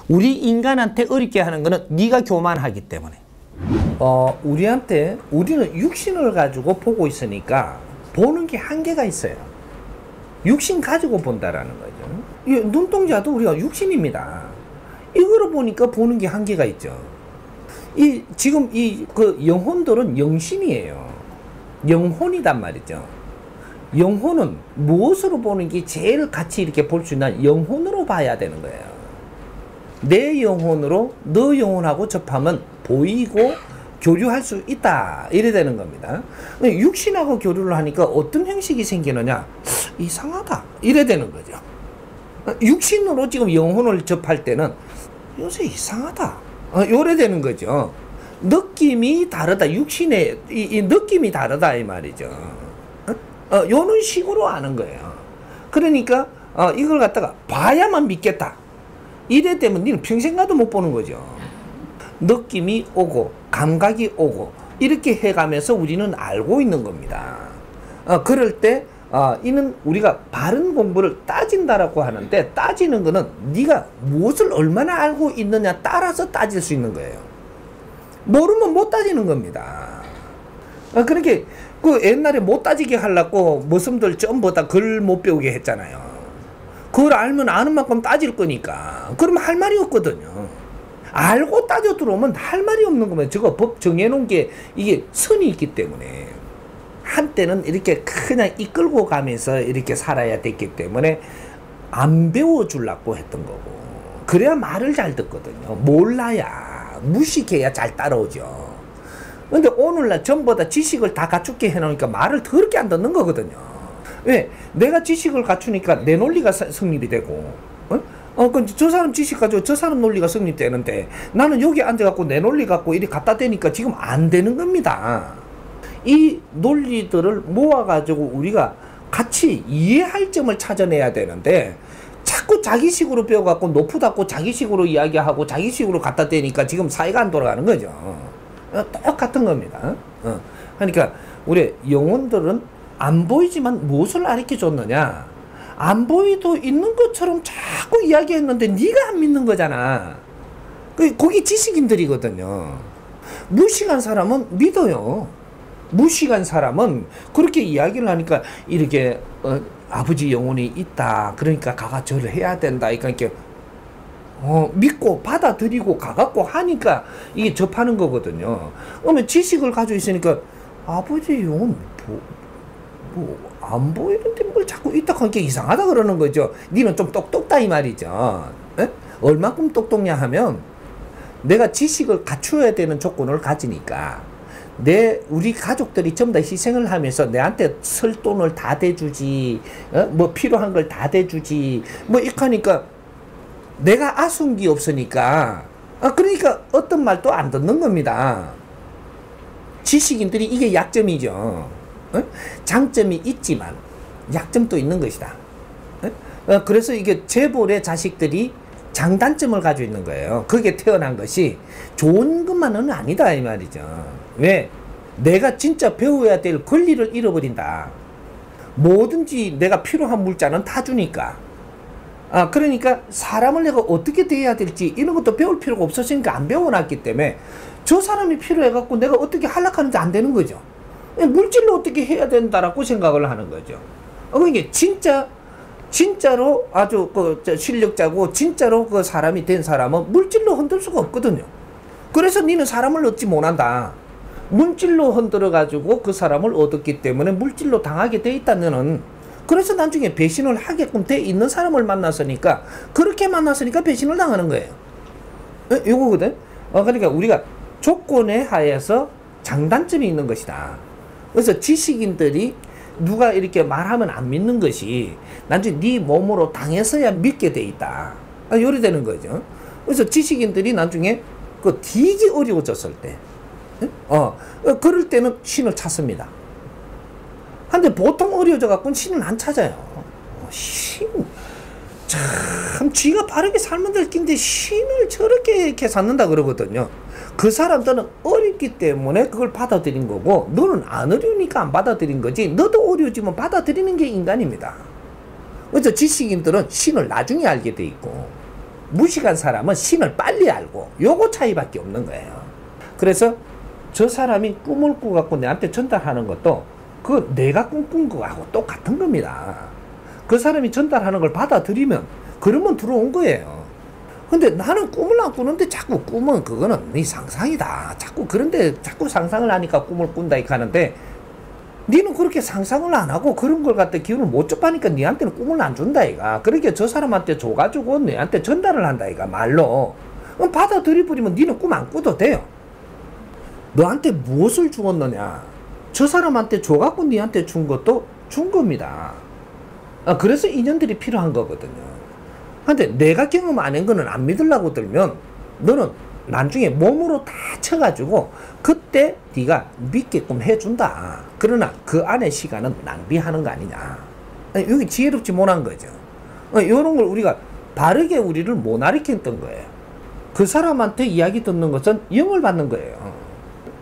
우리 인간한테 어렵게 하는 거는 네가 교만하기 때문에. 우리는 육신을 가지고 보고 있으니까 보는 게 한계가 있어요. 육신 가지고 본다라는 거죠. 이 눈동자도 우리가 육신입니다. 이거를 보니까 보는 게 한계가 있죠. 지금 그 영혼들은 영신이에요. 영혼이단 말이죠. 영혼은 무엇으로 보는 게 제일 같이 이렇게 볼 수 있나? 영혼으로 봐야 되는 거예요. 내 영혼으로 너 영혼하고 접하면 보이고 교류할 수 있다. 이래 되는 겁니다. 육신하고 교류를 하니까 어떤 형식이 생기느냐? 이상하다. 이래 되는 거죠. 육신으로 지금 영혼을 접할 때는 요새 이상하다. 요래 되는 거죠. 느낌이 다르다. 육신의 이 느낌이 다르다 이 말이죠. 요런 식으로 아는 거예요. 그러니까 이걸 갖다가 봐야만 믿겠다. 이래 되면 니는 평생 가도 못 보는 거죠. 느낌이 오고 감각이 오고 이렇게 해가면서 우리는 알고 있는 겁니다. 그럴 때 이는 우리가 바른 공부를 따진다라고 하는데, 따지는 거는 네가 무엇을 얼마나 알고 있느냐 따라서 따질 수 있는 거예요. 모르면 못 따지는 겁니다. 그러니까 그 옛날에 못 따지게 하려고 머슴들 전부 다 글 못 배우게 했잖아요. 그걸 알면 아는 만큼 따질 거니까. 그러면 할 말이 없거든요. 알고 따져 들어오면 할 말이 없는 거면 저거 법 정해놓은 게 이게 선이 있기 때문에 한때는 이렇게 그냥 이끌고 가면서 이렇게 살아야 됐기 때문에 안 배워주려고 했던 거고, 그래야 말을 잘 듣거든요. 몰라야 무식해야 잘 따라오죠. 근데 오늘날 전부 다 지식을 다 갖추게 해놓으니까 말을 더럽게 안 듣는 거거든요. 왜? 내가 지식을 갖추니까 내 논리가 성립이 되고, 근데 저 사람 지식 가지고 저 사람 논리가 성립되는데 나는 여기 앉아갖고 내 논리 갖고 이리 갖다 대니까 지금 안 되는 겁니다. 이 논리들을 모아가지고 우리가 같이 이해할 점을 찾아내야 되는데, 자꾸 자기식으로 배워갖고 높다고 자기식으로 이야기하고 자기식으로 갖다 대니까 지금 사회가 안 돌아가는 거죠. 똑같은 겁니다. 그러니까 우리 영혼들은 안 보이지만 무엇을 가르쳐 줬느냐? 안 보이도 있는 것처럼 자꾸 이야기했는데 네가 안 믿는 거잖아. 거기 지식인들이거든요. 무식한 사람은 믿어요. 무식한 사람은 그렇게 이야기를 하니까 이렇게 아버지 영혼이 있다. 그러니까 가가 절을 해야 된다. 그러니까 믿고 받아들이고 가갖고 하니까 이게 접하는 거거든요. 그러면 지식을 가지고 있으니까 아버지 영혼 안 보이는데 뭘 자꾸 있다 하니까 이상하다 그러는 거죠. 니는 좀 똑똑다 이 말이죠. 에? 얼마큼 똑똑냐 하면 내가 지식을 갖추어야 되는 조건을 가지니까 우리 가족들이 전부 다 희생을 하면서 내한테 쓸 돈을 다 대주지, 뭐 필요한 걸 다 대주지, 뭐 이렇게 하니까 내가 아순기 없으니까, 그러니까 어떤 말도 안 듣는 겁니다. 지식인들이 이게 약점이죠. 장점이 있지만 약점도 있는 것이다. 그래서 이게 재벌의 자식들이 장단점을 가지고 있는 거예요. 그게 태어난 것이 좋은 것만은 아니다 이 말이죠. 왜? 내가 진짜 배워야 될 권리를 잃어버린다. 뭐든지 내가 필요한 물자는 다 주니까. 그러니까 사람을 내가 어떻게 대해야 될지 이런 것도 배울 필요가 없었으니까 안 배워놨기 때문에 저 사람이 필요해갖고 내가 어떻게 하려고 안 되는 거죠. 물질로 어떻게 해야 된다라고 생각을 하는 거죠. 그러니까 진짜로 아주 실력자고 진짜로 그 사람이 된 사람은 물질로 흔들 수가 없거든요. 그래서 니는 사람을 얻지 못한다. 물질로 흔들어 가지고 그 사람을 얻었기 때문에 물질로 당하게 돼 있다 너는. 그래서 나중에 배신을 하게끔 돼 있는 사람을 만났으니까, 그렇게 만났으니까 배신을 당하는 거예요. 요거거든. 그러니까 우리가 조건에 하에서 장단점이 있는 것이다. 그래서 지식인들이 누가 이렇게 말하면 안 믿는 것이 나중에 네 몸으로 당해서야 믿게 돼 있다. 요리 되는 거죠. 그래서 지식인들이 나중에 되게 어려워졌을 때, 그럴 때는 신을 찾습니다. 근데 보통 어려워져 갖고는 신은 안 찾아요. 참 쥐가 바르게 살면 될 낀데 신을 저렇게 이렇게 찾는다 그러거든요. 그 사람들은 어렵기 때문에 그걸 받아들인 거고, 너는 안 어려우니까 안 받아들인 거지. 너도 어려워지면 받아들이는 게 인간입니다. 그래서 지식인들은 신을 나중에 알게 돼 있고, 무식한 사람은 신을 빨리 알고 요거 차이밖에 없는 거예요. 그래서 저 사람이 꿈을 꾸갖고 내한테 전달하는 것도 그 내가 꿈꾼 거하고 똑같은 겁니다. 그 사람이 전달하는 걸 받아들이면 그러면 들어온 거예요. 근데 나는 꿈을 안 꾸는데 자꾸 꿈은 그거는 네 상상이다. 자꾸 그런데 자꾸 상상을 하니까 꿈을 꾼다 이렇게 하는데 니는 그렇게 상상을 안 하고 그런 걸 갖다 기운을 못 접하니까 니한테는 꿈을 안 준다 이가. 그러니까 저 사람한테 줘가지고 니한테 전달을 한다 이가 말로. 그럼 받아들여버리면 니는 꿈 안 꾸도 돼요. 너한테 무엇을 주었느냐? 저 사람한테 줘갖고 니한테 준 것도 준 겁니다. 그래서 인연들이 필요한 거거든요. 근데 내가 경험 안 한 거는 안 믿으려고 들면 너는 나중에 몸으로 다 쳐가지고 그때 네가 믿게끔 해준다. 그러나 그 안에 시간은 낭비하는 거 아니냐. 여기 지혜롭지 못한 거죠. 이런 걸 우리가 바르게 우리를 못 가르쳤던 거예요. 그 사람한테 이야기 듣는 것은 영을 받는 거예요.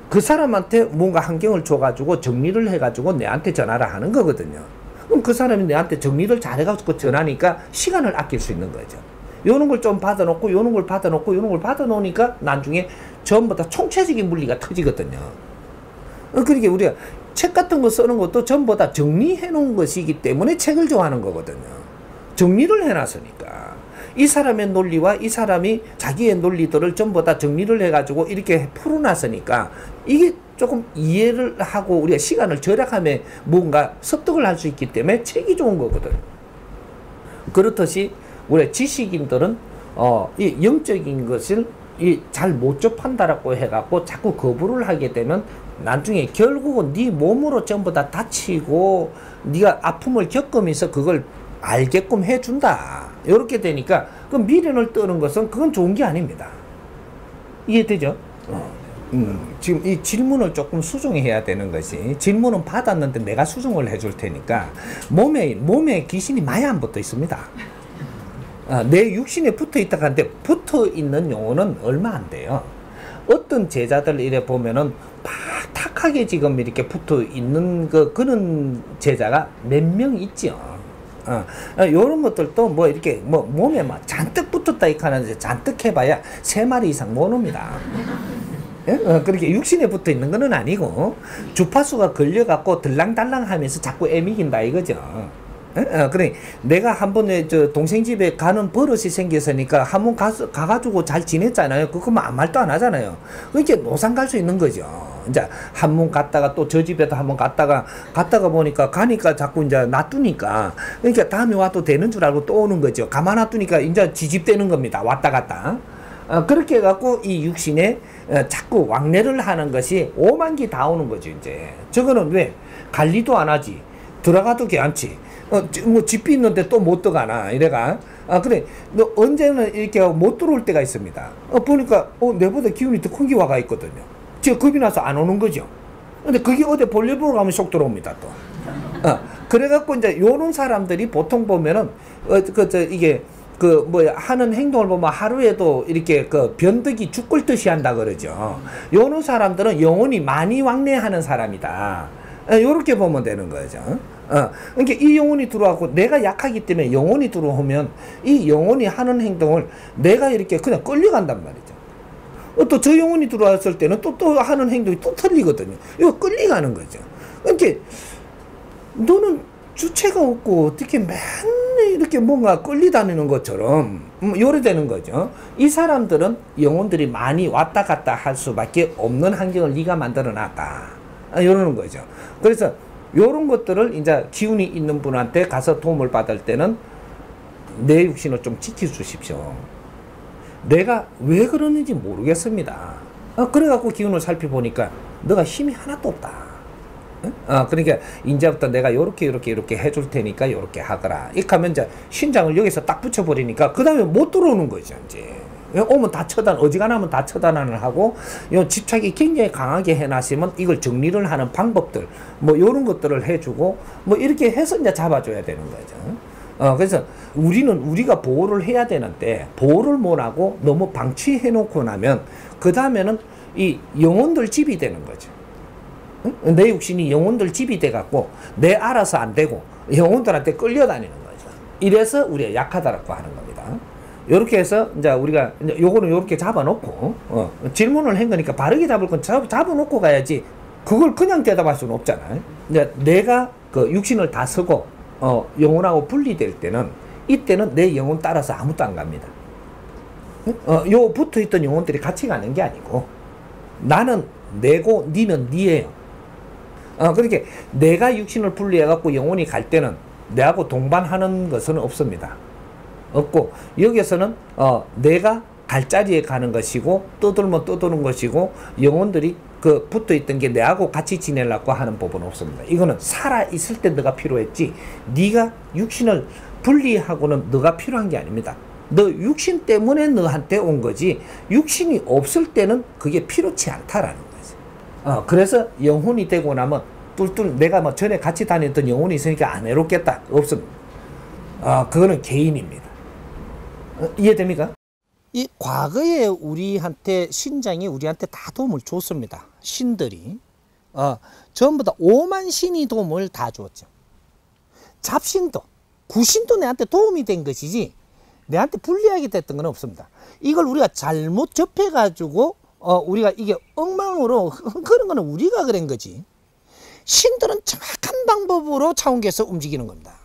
그 사람한테 뭔가 환경을 줘가지고 정리를 해가지고 내한테 전화를 하는 거거든요. 그럼 그 사람이 내한테 정리를 잘해가지고 전하니까 시간을 아낄 수 있는 거죠. 요런 걸 좀 받아놓고 요런 걸 받아놓고 요런 걸 받아놓으니까 나중에 전부 다 총체적인 물리가 터지거든요. 그러니까 우리가 책 같은 거 쓰는 것도 전부 다 정리해 놓은 것이기 때문에 책을 좋아하는 거거든요. 정리를 해놨으니까 이 사람의 논리와 이 사람이 자기의 논리들을 전부 다 정리를 해가지고 이렇게 풀어놨으니까 이게 조금 이해를 하고 우리가 시간을 절약하며 뭔가 습득을 할 수 있기 때문에 책이 좋은 거거든. 그렇듯이 우리 지식인들은 이 영적인 것을 잘 못 접한다라고 해갖고 자꾸 거부를 하게 되면 나중에 결국은 네 몸으로 전부 다 다치고 네가 아픔을 겪으면서 그걸 알게끔 해준다. 이렇게 되니까 그 미련을 떠는 것은 그건 좋은 게 아닙니다. 이해되죠? 지금 이 질문을 조금 수정해야 되는 것이 질문은 받았는데 내가 수정을 해줄 테니까 몸에 귀신이 많이 안 붙어 있습니다. 내 육신에 붙어 있다가 하는데 붙어 있는 용어는 얼마 안 돼요. 어떤 제자들 이래 보면은 탁하게 지금 이렇게 붙어 있는 그런 제자가 몇 명 있죠. 요런 것들도 뭐 이렇게 뭐 몸에 막 잔뜩 붙었다 이렇게 하는데 잔뜩 해봐야 3마리 이상 못 옵니다. 예? 그렇게 육신에 붙어 있는 거는 아니고 주파수가 걸려갖고 들랑달랑 하면서 자꾸 애미긴다 이거죠. 그래 내가 한 번에 저 동생 집에 가는 버릇이 생겼으니까 한 번 가가지고 잘 지냈잖아요. 그거만 아무 말도 안 하잖아요. 그렇게 노상 갈 수 있는 거죠. 이제 한 번 갔다가 또 저 집에도 한 번 갔다가 보니까 가니까 자꾸 이제 놔두니까 그러니까 다음에 와도 되는 줄 알고 또 오는 거죠. 가만 놔두니까 이제 지집되는 겁니다. 왔다 갔다. 그렇게 해갖고 이 육신에 자꾸 왕래를 하는 것이 오만기 다 오는 거죠. 이제 저거는 왜 관리도 안 하지 들어가도 괜찮지 뭐 집이 있는데 또 못 들어가나 이래가 그래 너 언제는 이렇게 못 들어올 때가 있습니다. 보니까 내보다 기운이 더 큰 게 와가 있거든요. 제가 겁이 나서 안 오는 거죠. 근데 그게 어디 볼일 보러 가면 쏙 들어옵니다 또. 그래갖고 이제 요런 사람들이 보통 보면은 이게 하는 행동을 보면 하루에도 이렇게 변덕이 죽을 듯이 한다 그러죠. 요런 사람들은 영혼이 많이 왕래하는 사람이다. 요렇게 보면 되는 거죠. 그러니까 이 영혼이 들어와고 내가 약하기 때문에 영혼이 들어오면 이 영혼이 하는 행동을 내가 이렇게 그냥 끌려간단 말이죠. 또 저 영혼이 들어왔을 때는 또 하는 행동이 또 틀리거든요. 이거 끌려가는 거죠. 그러니까 너는 주체가 없고 어떻게 맨날 이렇게 뭔가 끌리다니는 것처럼 요래 되는 거죠. 이 사람들은 영혼들이 많이 왔다 갔다 할 수밖에 없는 환경을 네가 만들어 놨다. 이러는 거죠. 그래서 요런 것들을 이제 기운이 있는 분한테 가서 도움을 받을 때는 내 육신을 좀 지켜주십시오. 내가 왜 그러는지 모르겠습니다. 그래갖고 기운을 살펴보니까 너가 힘이 하나도 없다. 그러니까 이제부터 내가 요렇게 해줄 테니까 요렇게 하거라. 이렇게 하면 이제 신장을 여기서 딱 붙여버리니까 그 다음에 못 들어오는 거죠. 이제 오면 다 어지간하면 다 처단을 하고 요 집착이 굉장히 강하게 해놨으면 이걸 정리를 하는 방법들 뭐 요런 것들을 해주고 뭐 이렇게 해서 이제 잡아줘야 되는 거죠. 그래서 우리가 보호를 해야 되는데 보호를 못하고 너무 방치해 놓고 나면 그 다음에는 이 영혼들 집이 되는 거죠. 내 육신이 영혼들 집이 돼갖고 내 알아서 안 되고 영혼들한테 끌려다니는 거죠. 이래서 우리가 약하다라고 하는 겁니다. 요렇게 해서 이제 우리가 이제 요거는 요렇게 잡아놓고 질문을 한 거니까 바르게 잡을 건 잡아놓고 가야지. 그걸 그냥 대답할 수는 없잖아요. 이제 내가 그 육신을 다 쓰고 영혼하고 분리될 때는, 이때는 내 영혼 따라서 아무도 안 갑니다. 요 붙어있던 영혼들이 같이 가는 게 아니고, 나는 내고 니는 니예요. 그렇게 내가 육신을 분리해갖고 영혼이 갈 때는 내하고 동반하는 것은 없습니다. 없고, 여기서는 내가 갈 자리에 가는 것이고, 떠돌면 떠도는 것이고, 영혼들이 그 붙어있던 게 내하고 같이 지내려고 하는 법은 없습니다. 이거는 살아있을 때 너가 필요했지, 네가 육신을 분리하고는 너가 필요한 게 아닙니다. 너 육신 때문에 너한테 온 거지, 육신이 없을 때는 그게 필요치 않다라는 거지. 그래서 영혼이 되고 나면 뚫뚫 내가 뭐 전에 같이 다녔던 영혼이 있으니까 안 해롭겠다, 없습니다. 그거는 개인입니다. 이해됩니까? 이 과거에 우리한테 신장이 우리한테 다 도움을 줬습니다. 신들이 전부 다 오만 신이 도움을 다 줬죠. 잡신도 구신도 내한테 도움이 된 것이지 내한테 불리하게 됐던 건 없습니다. 이걸 우리가 잘못 접해가지고 우리가 이게 엉망으로 그런 거는 우리가 그런 거지. 신들은 정확한 방법으로 차원계에서 움직이는 겁니다.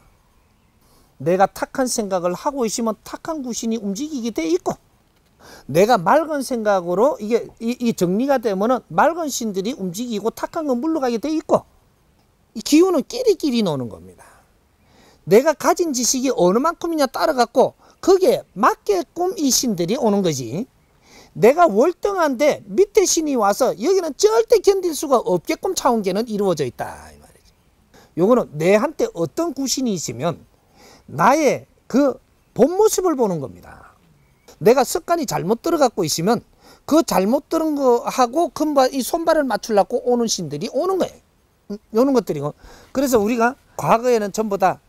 내가 탁한 생각을 하고 있으면 탁한 구신이 움직이게 돼 있고, 내가 맑은 생각으로 이게 이 정리가 되면은 맑은 신들이 움직이고 탁한 건 물러가게 돼 있고, 이 기운은 끼리끼리 노는 겁니다. 내가 가진 지식이 어느 만큼이냐 따라갖고 거기에 맞게끔 이 신들이 오는 거지. 내가 월등한데 밑에 신이 와서 여기는 절대 견딜 수가 없게끔 차원계는 이루어져 있다 이 말이죠. 요거는 내한테 어떤 구신이 있으면 나의 그 본 모습을 보는 겁니다. 내가 습관이 잘못 들어갖고 있으면 그 잘못 들은 거하고 이 손발을 맞추려고 오는 신들이 오는 거예요. 요런 것들이고. 그래서 우리가 과거에는 전부 다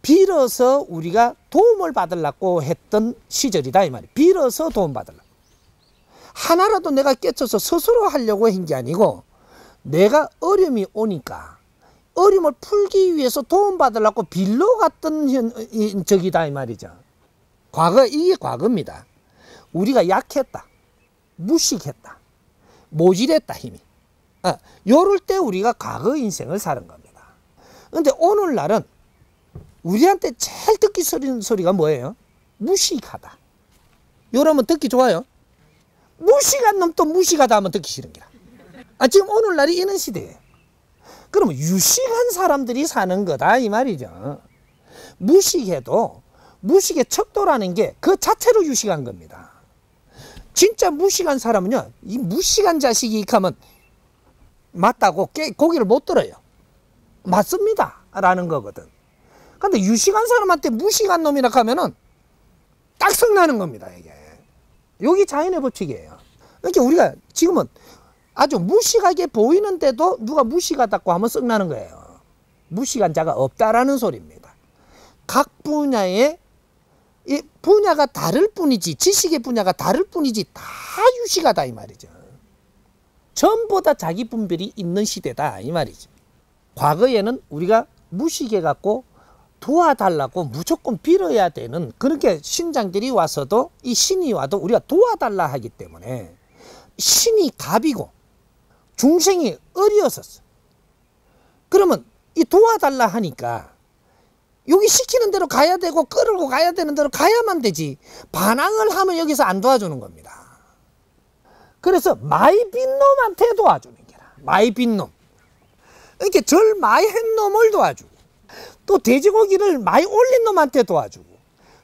빌어서 우리가 도움을 받으려고 했던 시절이다 이 말이에요. 빌어서 도움 받으려고. 하나라도 내가 깨쳐서 스스로 하려고 한 게 아니고, 내가 어려움이 오니까 어려움을 풀기 위해서 도움 받으려고 빌러 갔던 적이다 이 말이죠. 과거, 이게 과거입니다. 우리가 약했다, 무식했다, 모질했다 힘이. 요럴 때 우리가 과거 인생을 사는 겁니다. 근데 오늘날은 우리한테 제일 듣기 싫은 소리가 뭐예요? 무식하다. 요러면 듣기 좋아요? 무식한 놈 또 무식하다 하면 듣기 싫은 게야. 지금 오늘날이 이런 시대예요. 그러면 유식한 사람들이 사는 거다 이 말이죠. 무식해도 무식의 척도라는 게 그 자체로 유식한 겁니다. 진짜 무식한 사람은요, 이 무식한 자식이 익하면 맞다고 고개를 못 들어요. 맞습니다 라는 거거든. 근데 유식한 사람한테 무식한 놈이라 하면은 딱 성나는 겁니다 이게. 여기 자연의 법칙이에요. 그러니까 우리가 지금은 아주 무식하게 보이는데도 누가 무식하다고 하면 썩나는 거예요. 무식한 자가 없다라는 소리입니다. 각 분야의 이 분야가 다를 뿐이지, 지식의 분야가 다를 뿐이지 다 유식하다 이 말이죠. 전부 다 자기 분별이 있는 시대다 이 말이죠. 과거에는 우리가 무식해갖고 도와달라고 무조건 빌어야 되는, 그렇게 신장들이 와서도, 이 신이 와도 우리가 도와달라 하기 때문에 신이 갑이고 중생이 을이었었어. 그러면 이 도와달라 하니까 여기 시키는 대로 가야 되고 끌고 가야 되는 대로 가야만 되지, 반항을 하면 여기서 안 도와주는 겁니다. 그래서 많이 빈 놈한테 도와주는 게라. 많이 빈 놈. 이렇게 절 많이 한 놈을 도와주고, 또 돼지고기를 많이 올린 놈한테 도와주고,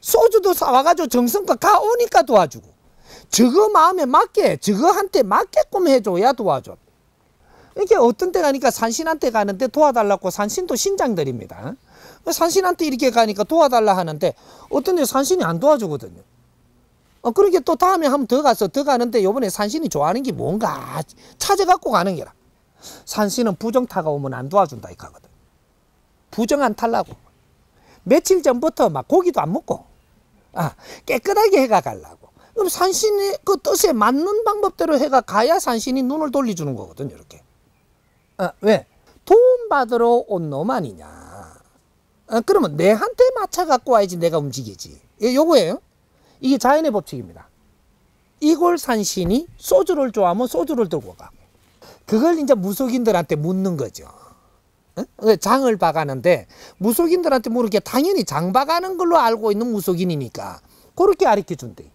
소주도 사와가지고 정성껏 가오니까 도와주고, 저거 마음에 맞게 저거한테 맞게끔 해줘야 도와줘. 이렇게 어떤 때 가니까 산신한테 가는데 도와달라고, 산신도 신장들입니다. 산신한테 이렇게 가니까 도와달라 하는데 어떤 데 산신이 안 도와주거든요. 그러니까 또 다음에 한 번 더 가서 더 가는데 요번에 산신이 좋아하는 게 뭔가 찾아갖고 가는 게라. 산신은 부정타가 오면 안 도와준다 이렇게 하거든. 부정 안 탈라고. 며칠 전부터 막 고기도 안 먹고 깨끗하게 해가 가려고. 그럼 산신이 그 뜻에 맞는 방법대로 해가 가야 산신이 눈을 돌려주는 거거든 이렇게. 왜? 도움 받으러 온 놈 아니냐. 그러면 내한테 맞춰 갖고 와야지 내가 움직이지. 요거예요. 이게 자연의 법칙입니다. 이골산신이 소주를 좋아하면 소주를 들고 가고, 그걸 이제 무속인들한테 묻는 거죠. 장을 봐가는데 무속인들한테 물은 게 당연히 장 봐가는 걸로 알고 있는 무속인이니까 그렇게 가르쳐 준대.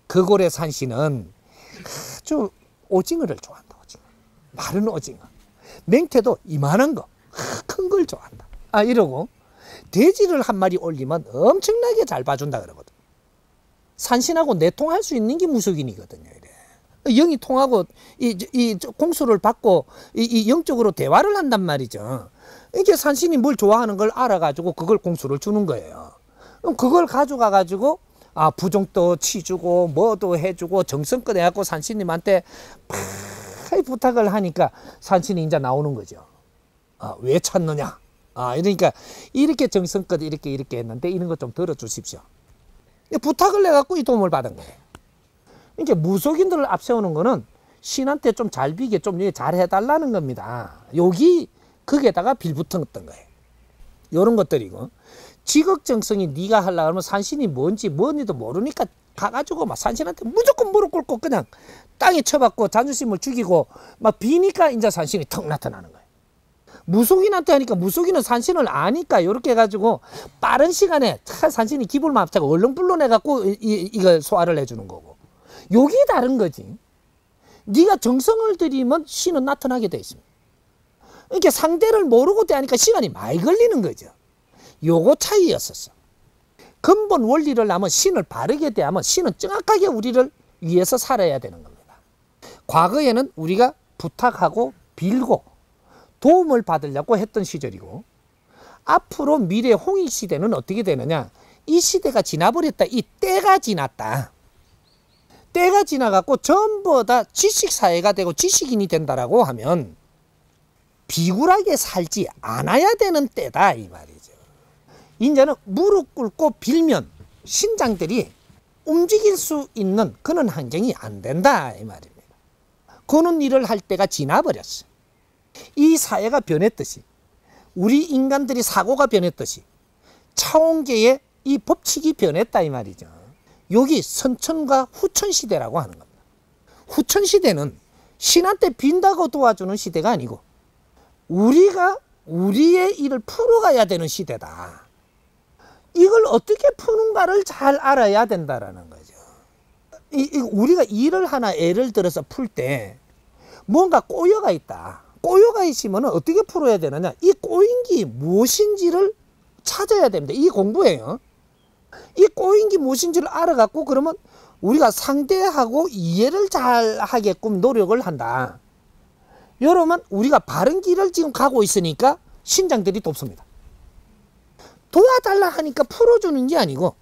그골의 산신은 아주 오징어를 좋아한다. 오징어. 마른 오징어. 맹태도 이만한 거, 큰 걸 좋아한다. 이러고 돼지를 한 마리 올리면 엄청나게 잘 봐준다 그러거든. 산신하고 내통할 수 있는 게 무속인이거든요. 이래. 영이 통하고 이 공수를 받고 이 영적으로 대화를 한단 말이죠. 이게 산신이 뭘 좋아하는 걸 알아가지고 그걸 공수를 주는 거예요. 그럼 그걸 가져가가지고 부종도 치주고 뭐도 해주고 정성껏 해갖고 산신님한테 부탁을 하니까 산신이 이제 나오는 거죠. 왜 찾느냐? 그러니까 이렇게 정성껏 이렇게 했는데 이런 것 좀 들어주십시오. 부탁을 해갖고 이 도움을 받은 거예요. 이렇게 무속인들을 앞세우는 거는 신한테 좀 잘 비게 좀 잘 해달라는 겁니다. 여기 거기에다가 빌붙었던 거예요. 이런 것들이고, 지극정성이 네가 하려고 하면 산신이 뭔지도 모르니까 가가지고 막 산신한테 무조건 무릎 꿇고 그냥 땅에 쳐박고 자존심을 죽이고 막 비니까 이제 산신이 턱 나타나는 거예요. 무속인한테 하니까 무속인은 산신을 아니까 이렇게 해가지고 빠른 시간에 산신이 기불 마차고 얼른 불러내갖고 이걸 소화를 해주는 거고, 여기 다른 거지. 네가 정성을 들이면 신은 나타나게 돼 있습니다. 이렇게 상대를 모르고 대하니까 시간이 많이 걸리는 거죠. 요거 차이였었어. 근본 원리를 하면 신을 바르게 대하면 신은 정확하게 우리를 위해서 살아야 되는 겁니다. 과거에는 우리가 부탁하고 빌고 도움을 받으려고 했던 시절이고, 앞으로 미래 홍익 시대는 어떻게 되느냐, 이 시대가 지나버렸다. 이 때가 지났다. 때가 지나갖고 전부 다 지식사회가 되고 지식인이 된다라고 하면 비굴하게 살지 않아야 되는 때다 이 말이죠. 이제는 무릎 꿇고 빌면 신장들이 움직일 수 있는 그런 환경이 안 된다 이 말입니다. 그런 일을 할 때가 지나버렸어. 이 사회가 변했듯이, 우리 인간들이 사고가 변했듯이 차원계의 이 법칙이 변했다 이 말이죠. 여기 선천과 후천시대라고 하는 겁니다. 후천시대는 신한테 빈다고 도와주는 시대가 아니고 우리가 우리의 일을 풀어가야 되는 시대다. 이걸 어떻게 푸는가를 잘 알아야 된다라는 거죠. 우리가 일을 하나 예를 들어서 풀 때 뭔가 꼬여가 있다. 꼬여가 있으면 어떻게 풀어야 되느냐, 이 꼬인 게 무엇인지를 찾아야 됩니다. 이게 공부예요. 이 꼬인 게 무엇인지를 알아갖고 그러면 우리가 상대하고 이해를 잘 하게끔 노력을 한다. 여러분, 우리가 바른 길을 지금 가고 있으니까 신장들이 돕습니다. 도와달라 하니까 풀어주는 게 아니고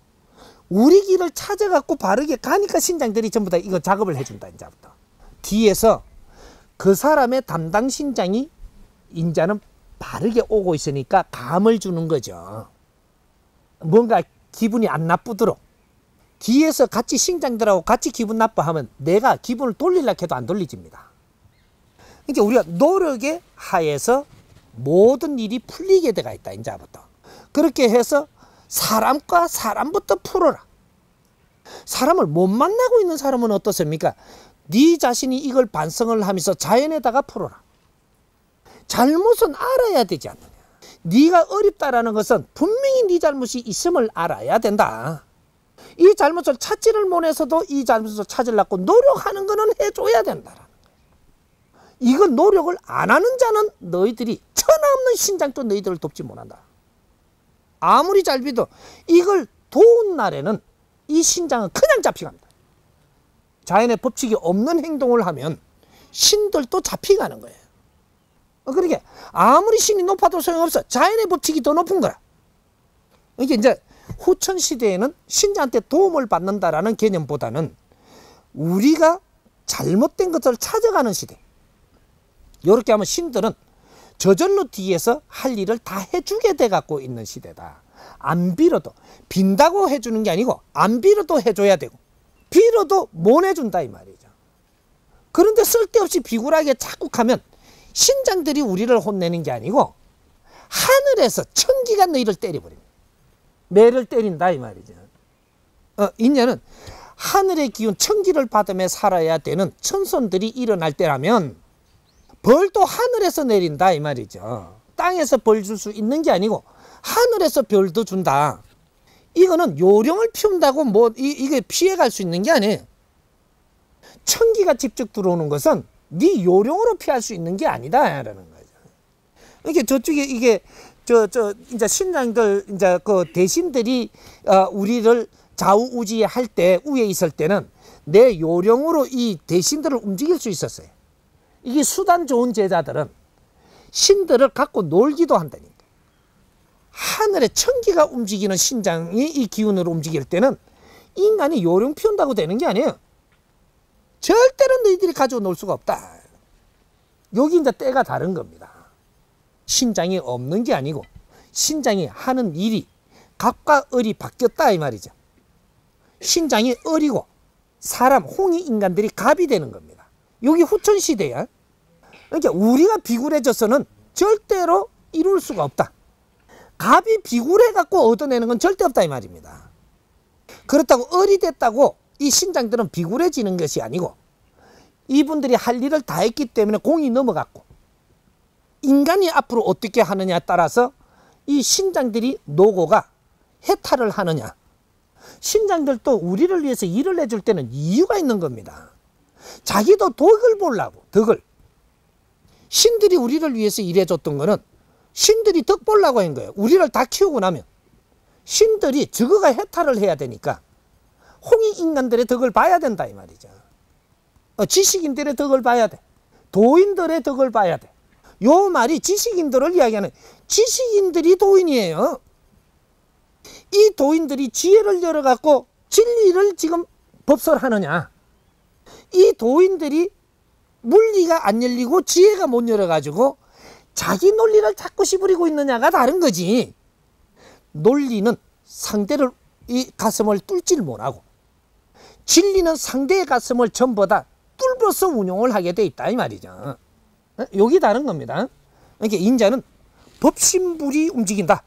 우리 길을 찾아갖고 바르게 가니까 신장들이 전부 다 이거 작업을 해준다. 이제부터 뒤에서 그 사람의 담당 신장이 인자는 바르게 오고 있으니까 감을 주는 거죠. 뭔가 기분이 안 나쁘도록. 뒤에서 같이 신장들하고 같이 기분 나빠하면 내가 기분을 돌리려고 해도 안 돌리집니다. 그러니까 우리가 노력에 하에서 모든 일이 풀리게 돼가 있다. 이제부터 그렇게 해서 사람과 사람부터 풀어라. 사람을 못 만나고 있는 사람은 어떻습니까? 네 자신이 이걸 반성을 하면서 자연에다가 풀어라. 잘못은 알아야 되지 않느냐. 네가 어렵다라는 것은 분명히 네 잘못이 있음을 알아야 된다. 이 잘못을 찾지를 못해서도 이 잘못을 찾으려고 노력하는 거는 해줘야 된다. 이건 노력을 안 하는 자는 너희들이 천하없는 신장도 너희들을 돕지 못한다. 아무리 잘 비도 이걸 도운 날에는 이 신장은 그냥 잡혀갑니다. 자연의 법칙이 없는 행동을 하면 신들도 잡혀가는 거예요. 그러니까 아무리 신이 높아도 소용없어. 자연의 법칙이 더 높은 거라. 이게 이제 후천 시대에는 신자한테 도움을 받는다라는 개념보다는 우리가 잘못된 것을 찾아가는 시대. 이렇게 하면 신들은 저절로 뒤에서 할 일을 다 해주게 돼 갖고 있는 시대다. 안 빌어도, 빈다고 해주는 게 아니고 안 빌어도 해줘야 되고 빌어도 못 해준다 이 말이죠. 그런데 쓸데없이 비굴하게 자꾸 가면 신장들이 우리를 혼내는 게 아니고 하늘에서 천기가 너희를 때려버립니다. 매를 때린다 이 말이죠. 이제는 하늘의 기운 천기를 받으며 살아야 되는 천손들이 일어날 때라면 벌도 하늘에서 내린다 이 말이죠. 땅에서 벌 줄 수 있는 게 아니고 하늘에서 별도 준다. 이거는 요령을 피운다고 뭐 이게 피해갈 수 있는 게 아니에요. 천기가 직접 들어오는 것은 네 요령으로 피할 수 있는 게 아니다라는 거죠. 이게 저쪽에 이게 이제 신장들 이제 그 대신들이 우리를 좌우우지할 때 위에 있을 때는 내 요령으로 이 대신들을 움직일 수 있었어요. 이게 수단 좋은 제자들은 신들을 갖고 놀기도 한다니까. 하늘의 천기가 움직이는 신장이 이 기운으로 움직일 때는 인간이 요령 피운다고 되는 게 아니에요. 절대로 너희들이 가지고 놀 수가 없다. 여기 이제 때가 다른 겁니다. 신장이 없는 게 아니고 신장이 하는 일이 갑과 을이 바뀌었다 이 말이죠. 신장이 을이고 사람 홍이 인간들이 갑이 되는 겁니다. 여기 후천시대야. 그러니까 우리가 비굴해져서는 절대로 이룰 수가 없다. 갑이 비굴해 갖고 얻어내는 건 절대 없다 이 말입니다. 그렇다고 을이 됐다고 이 신장들은 비굴해지는 것이 아니고 이분들이 할 일을 다 했기 때문에 공이 넘어갔고 인간이 앞으로 어떻게 하느냐에 따라서 이 신장들이 노고가 해탈을 하느냐. 신장들도 우리를 위해서 일을 해줄 때는 이유가 있는 겁니다. 자기도 덕을 보려고. 덕을. 신들이 우리를 위해서 일해줬던 거는 신들이 덕 보려고 한 거예요. 우리를 다 키우고 나면 신들이 저거가 해탈을 해야 되니까 홍익 인간들의 덕을 봐야 된다 이 말이죠. 지식인들의 덕을 봐야 돼. 도인들의 덕을 봐야 돼. 요 말이 지식인들을 이야기하는, 지식인들이 도인이에요. 이 도인들이 지혜를 열어갖고 진리를 지금 법설하느냐, 이 도인들이 물리가 안 열리고 지혜가 못 열어가지고 자기 논리를 자꾸 씹으리고 있느냐가 다른 거지. 논리는 상대를 이 가슴을 뚫질 못하고 진리는 상대의 가슴을 전부 다 뚫어서 운용을 하게 돼 있다 이 말이죠. 여기 다른 겁니다. 그러니까 인자는 법신불이 움직인다.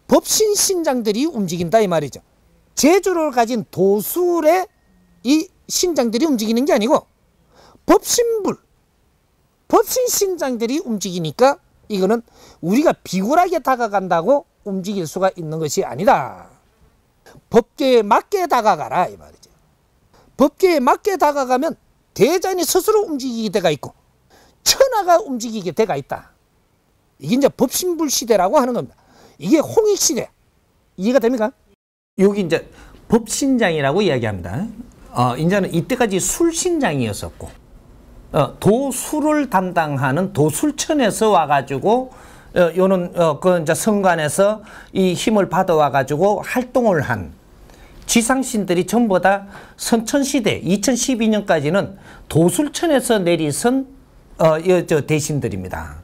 법신신장들이 움직인다 이 말이죠. 재주를 가진 도술의 이 신장들이 움직이는 게 아니고 법신불, 법신신장들이 움직이니까 이거는 우리가 비굴하게 다가간다고 움직일 수가 있는 것이 아니다. 법계에 맞게 다가가라 이 말이죠. 법계에 맞게 다가가면 대전이 스스로 움직이게 돼가 있고 천하가 움직이게 돼가 있다. 이게 이제 법신불 시대라고 하는 겁니다. 이게 홍익 시대. 이해가 됩니까? 여기 이제 법신장이라고 이야기합니다. 이제는 이때까지 술신장이었었고 도술을 담당하는 도술천에서 와가지고 요는 그 이제 성관에서 이 힘을 받아와가지고 활동을 한 지상신들이 전부 다 선천시대 2012년까지는 도술천에서 내리선 저 대신들입니다.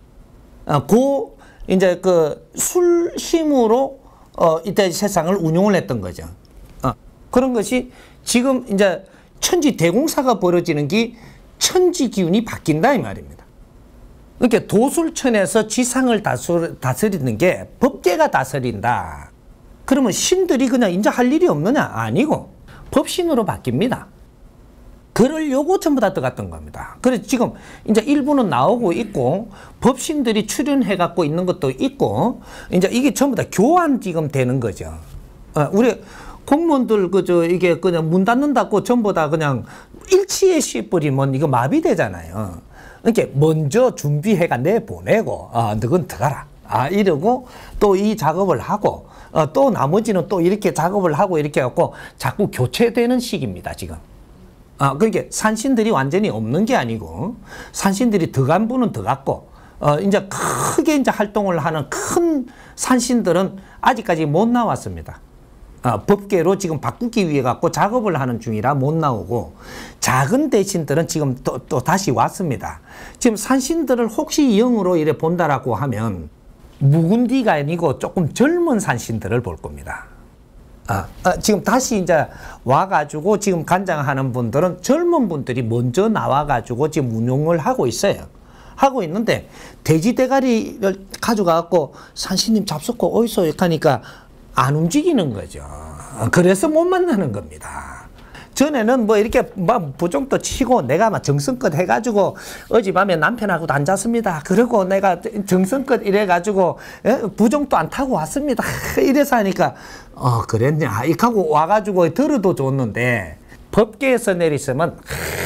그 이제 그 술힘으로 이때 세상을 운용을 했던 거죠. 그런 것이 지금 이제 천지 대공사가 벌어지는 게 천지 기운이 바뀐다 이 말입니다. 그러니까 도술천에서 지상을 다스리는 게 법계가 다스린다. 그러면 신들이 그냥 이제 할 일이 없느냐? 아니고 법신으로 바뀝니다. 그러려고 전부 다 들어갔던 겁니다. 그래서 지금 이제 일부는 나오고 있고 법신들이 출연해 갖고 있는 것도 있고 이제 이게 전부 다 교환 지금 되는 거죠. 우리 공무원들 이게 그냥 문 닫는다고 전부 다 그냥 일치에 씌버리면 이거 마비되잖아요. 그러니까 먼저 준비해가 내보내고 너건 들어가라 이러고 또 이 작업을 하고 또 나머지는 또 이렇게 작업을 하고 이렇게 해갖고 자꾸 교체되는 시기입니다 지금. 그러니까 산신들이 완전히 없는 게 아니고 산신들이 들어간 분은 들어갔고 이제 크게 이제 활동을 하는 큰 산신들은 아직까지 못 나왔습니다. 법계로 지금 바꾸기 위해 갖고 작업을 하는 중이라 못 나오고 작은 대신들은 지금 또 다시 왔습니다. 지금 산신들을 혹시 영으로 이래 본다라고 하면 묵은디가 아니고 조금 젊은 산신들을 볼 겁니다. 지금 다시 이제 와가지고 지금 간장하는 분들은 젊은 분들이 먼저 나와가지고 지금 운용을 하고 있어요. 하고 있는데 돼지 대가리를 가져가갖고 산신님 잡숫고 어디서 이렇게 하니까 안 움직이는 거죠. 그래서 못 만나는 겁니다. 전에는 뭐 이렇게 막 부정도 치고 내가 막 정성껏 해가지고 어젯밤에 남편하고도 안 잤습니다. 그리고 내가 정성껏 이래가지고 부정도 안 타고 왔습니다. 이래서 하니까 그랬냐 이하고 와가지고 들어도 줬는데 법계에서 내리시면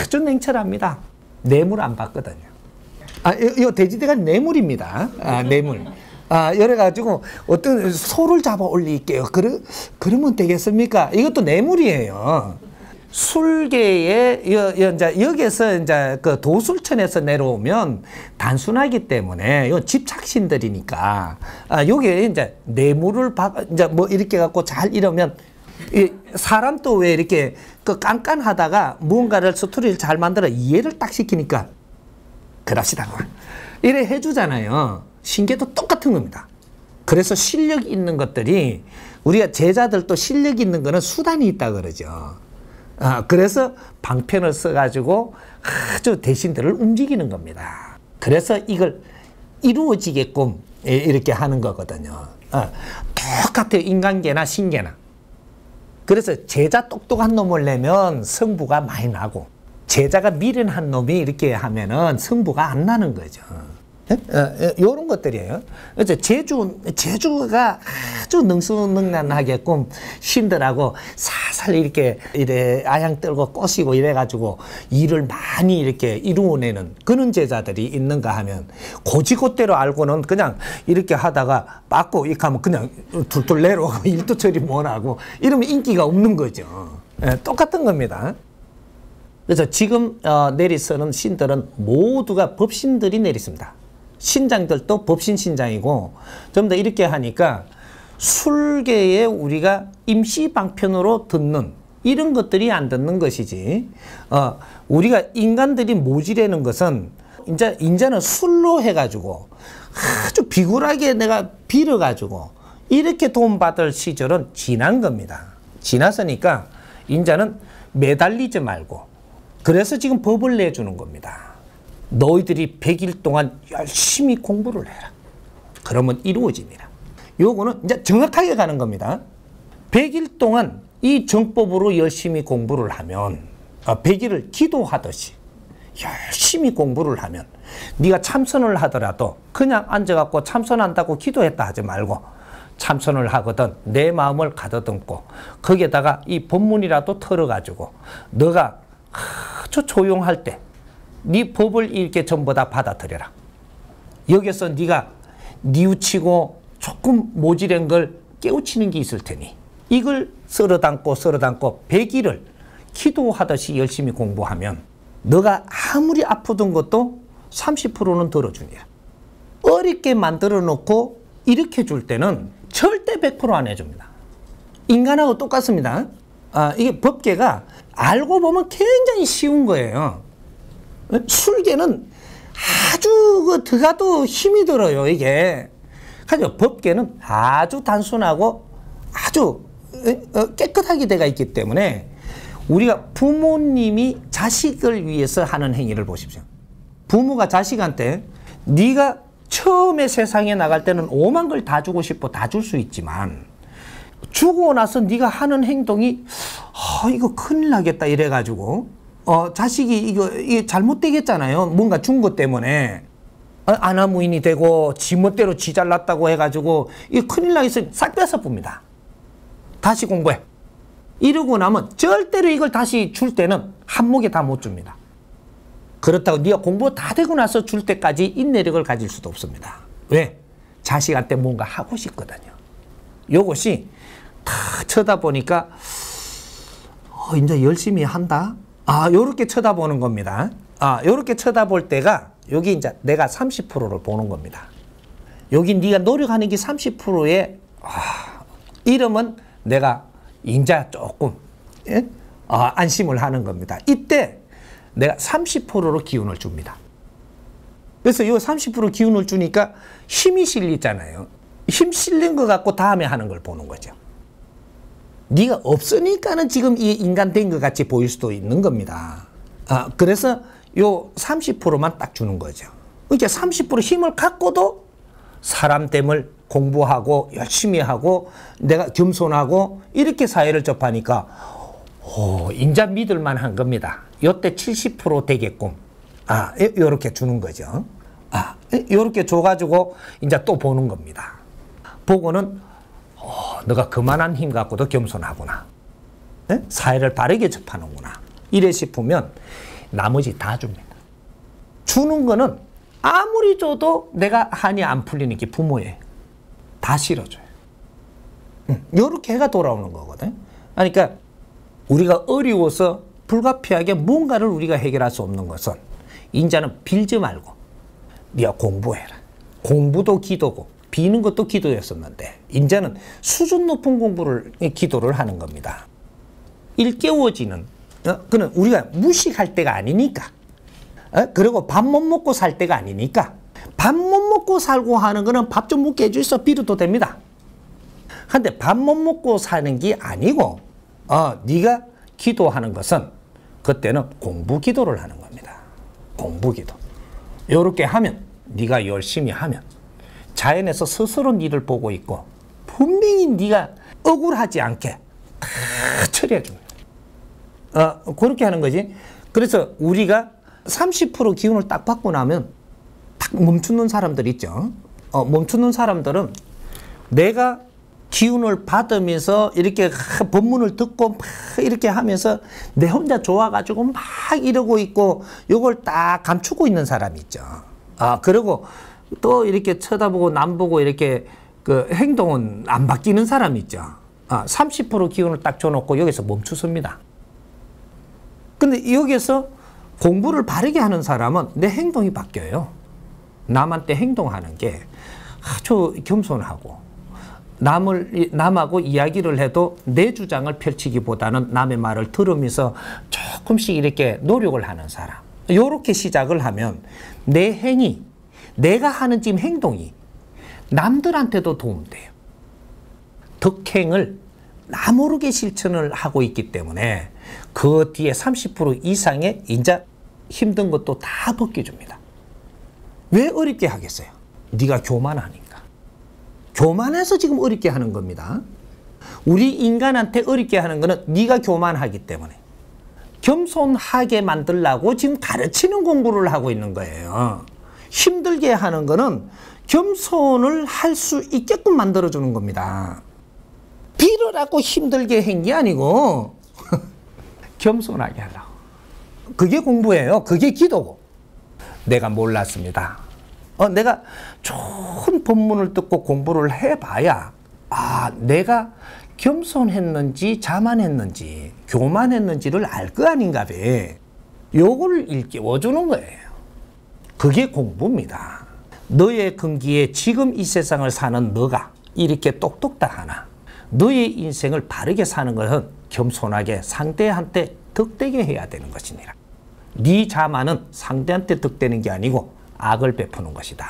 아주 냉철합니다. 뇌물 안 받거든요. 이 돼지대가 뇌물입니다. 뇌물. 이래가지고 어떤 소를 잡아 올릴게요. 그러면 되겠습니까? 이것도 뇌물이에요. 술계에 여기에서 이제 그 도술천에서 내려오면 단순하기 때문에 요 집착신들이니까 여기에 이제 뇌물을 이제 뭐 이렇게 갖고 잘 이러면 사람도 왜 이렇게 그 깐깐하다가 무언가를 스토리를 잘 만들어 이해를 딱 시키니까 그럽시다 이래 해주잖아요. 신계도 똑같은 겁니다. 그래서 실력 있는 것들이 우리가 제자들도 실력 있는 거는 수단이 있다 그러죠. 그래서 방편을 써가지고 아주 대신들을 움직이는 겁니다. 그래서 이걸 이루어지게끔 이렇게 하는 거거든요. 똑같아요. 인간계나 신계나. 그래서 제자 똑똑한 놈을 내면 성부가 많이 나고 제자가 미련한 놈이 이렇게 하면은 성부가 안 나는 거죠. 이런 것들이에요. 그래서 제주가 아주 능수능란하게끔 신들하고 살살 이렇게 아양 떨고 꼬시고 이래가지고 일을 많이 이렇게 이루어내는 그런 제자들이 있는가 하면 고지고대로 알고는 그냥 이렇게 하다가 맞고 이렇게 하면 그냥 둘둘 내려오고 일도 처리 못하고 이러면 인기가 없는 거죠. 똑같은 겁니다. 그래서 지금 내리서는 신들은 모두가 법신들이 내리습니다. 신장들도 법신 신장이고 좀 더 이렇게 하니까 술계에 우리가 임시방편으로 듣는 이런 것들이 안 듣는 것이지 우리가 인간들이 모지라는 것은 이제는 술로 해가지고 아주 비굴하게 내가 빌어가지고 이렇게 돈 받을 시절은 지난 겁니다. 지났으니까 이제는 매달리지 말고 그래서 지금 법을 내주는 겁니다. 너희들이 100일 동안 열심히 공부를 해라. 그러면 이루어집니다. 요거는 이제 정확하게 가는 겁니다. 100일 동안 이 정법으로 열심히 공부를 하면 100일을 기도하듯이 열심히 공부를 하면 네가 참선을 하더라도 그냥 앉아갖고 참선한다고 기도했다 하지 말고 참선을 하거든 내 마음을 가다듬고 거기에다가 이 법문이라도 털어가지고 너가 아주 조용할 때 네 법을 이렇게 전부 다 받아들여라. 여기서 네가 뉘우치고 조금 모질한 걸 깨우치는 게 있을 테니 이걸 썰어담고 100일을 기도하듯이 열심히 공부하면 너가 아무리 아프던 것도 30%는 덜어주니라. 어렵게 만들어 놓고 이렇게 줄 때는 절대 100% 안 해줍니다. 인간하고 똑같습니다. 이게 법계가 알고 보면 굉장히 쉬운 거예요. 술계는 아주 들어가도 힘이 들어요, 이게. 그래서 법계는 아주 단순하고 아주 깨끗하게 돼가 있기 때문에 우리가 부모님이 자식을 위해서 하는 행위를 보십시오. 부모가 자식한테 네가 처음에 세상에 나갈 때는 오만 걸 다 주고 싶어 다 줄 수 있지만 주고 나서 네가 하는 행동이 이거 큰일 나겠다 이래가지고 자식이 이게 잘못되겠잖아요. 뭔가 준 것 때문에 아나무인이 되고 지멋대로 지 잘났다고 해가지고 이거 큰일 나겠어 싹 뺏어 봅니다. 다시 공부해. 이러고 나면 절대로 이걸 다시 줄 때는 한 목에 다 못 줍니다. 그렇다고 네가 공부 다 되고 나서 줄 때까지 인내력을 가질 수도 없습니다. 왜? 자식한테 뭔가 하고 싶거든요. 요것이 다 쳐다보니까 이제 열심히 한다. 요렇게 쳐다보는 겁니다. 요렇게 쳐다볼 때가 여기 이제 내가 30%를 보는 겁니다. 여기 네가 노력하는 게 30%에 이러면 내가 인자 조금 안심을 하는 겁니다. 이때 내가 30%로 기운을 줍니다. 그래서 이 30% 기운을 주니까 힘이 실리잖아요. 힘 실린 것 갖고 다음에 하는 걸 보는 거죠. 네가 없으니까는 지금 이 인간 된 것 같이 보일 수도 있는 겁니다. 그래서 요 30%만 딱 주는 거죠. 이렇게 30% 힘을 갖고도 사람 됨을 공부하고 열심히 하고 내가 겸손하고 이렇게 사회를 접하니까 인자 믿을만 한 겁니다. 요때 70% 되게끔 요렇게 주는 거죠. 요렇게 줘가지고 이제 또 보는 겁니다. 보고는 너가 그만한 힘 갖고도 겸손하구나. 사회를 바르게 접하는구나. 이래 싶으면 나머지 다 줍니다. 주는 거는 아무리 줘도 내가 한이 안 풀리는 게 부모예요. 다 실어줘요. 요렇게 해가 돌아오는 거거든. 그러니까 우리가 어려워서 불가피하게 뭔가를 우리가 해결할 수 없는 것은 인자는 빌지 말고 네가 공부해라. 공부도 기도고 비는 것도 기도였었는데 인자는 수준 높은 기도를 하는 겁니다. 일깨워지는 그는 우리가 무식할 때가 아니니까 그리고 밥 못 먹고 살 때가 아니니까 밥 못 먹고 살고 하는 거는 밥 좀 먹게 해주셔서 빌어도 됩니다. 근데 밥 못 먹고 사는 게 아니고 네가 기도하는 것은 그때는 공부 기도를 하는 겁니다. 공부 기도. 이렇게 하면 네가 열심히 하면 자연에서 스스로 니를 보고 있고 분명히 네가 억울하지 않게 다 처리해 줍니다. 그렇게 하는 거지. 그래서 우리가 30% 기운을 딱 받고 나면 딱 멈추는 사람들 있죠. 멈추는 사람들은 내가 기운을 받으면서 이렇게 법문을 듣고 막 이렇게 하면서 내 혼자 좋아가지고 막 이러고 있고 요걸 딱 감추고 있는 사람이 있죠. 그리고 또 이렇게 쳐다보고 남 보고 이렇게 그 행동은 안 바뀌는 사람이 있죠. 30% 기운을 딱 줘놓고 여기서 멈추습니다. 근데 여기서 공부를 바르게 하는 사람은 내 행동이 바뀌어요. 남한테 행동하는 게 아주 겸손하고 남하고 이야기를 해도 내 주장을 펼치기보다는 남의 말을 들으면서 조금씩 이렇게 노력을 하는 사람. 이렇게 시작을 하면 내 행위, 내가 하는 지금 행동이 남들한테도 도움돼요. 덕행을 나 모르게 실천을 하고 있기 때문에 그 뒤에 30% 이상의 이제 힘든 것도 다 벗겨줍니다. 왜 어렵게 하겠어요? 네가 교만하니까. 교만해서 지금 어렵게 하는 겁니다. 우리 인간한테 어렵게 하는 거는 네가 교만하기 때문에. 겸손하게 만들려고 지금 가르치는 공부를 하고 있는 거예요. 힘들게 하는 거는 겸손을 할 수 있게끔 만들어주는 겁니다. 빌으라고 힘들게 한 게 아니고 겸손하게 하려고. 그게 공부예요. 그게 기도고. 내가 몰랐습니다. 내가 좋은 법문을 듣고 공부를 해봐야 내가 겸손했는지 자만했는지 교만했는지를 알 거 아닌가 봐. 요걸 일깨워주는 거예요. 그게 공부입니다. 너의 근기에 지금 이 세상을 사는 너가 이렇게 똑똑하나 너의 인생을 바르게 사는 것은 겸손하게 상대한테 덕되게 해야 되는 것이니라. 네 자만은 상대한테 덕되는 게 아니고 악을 베푸는 것이다.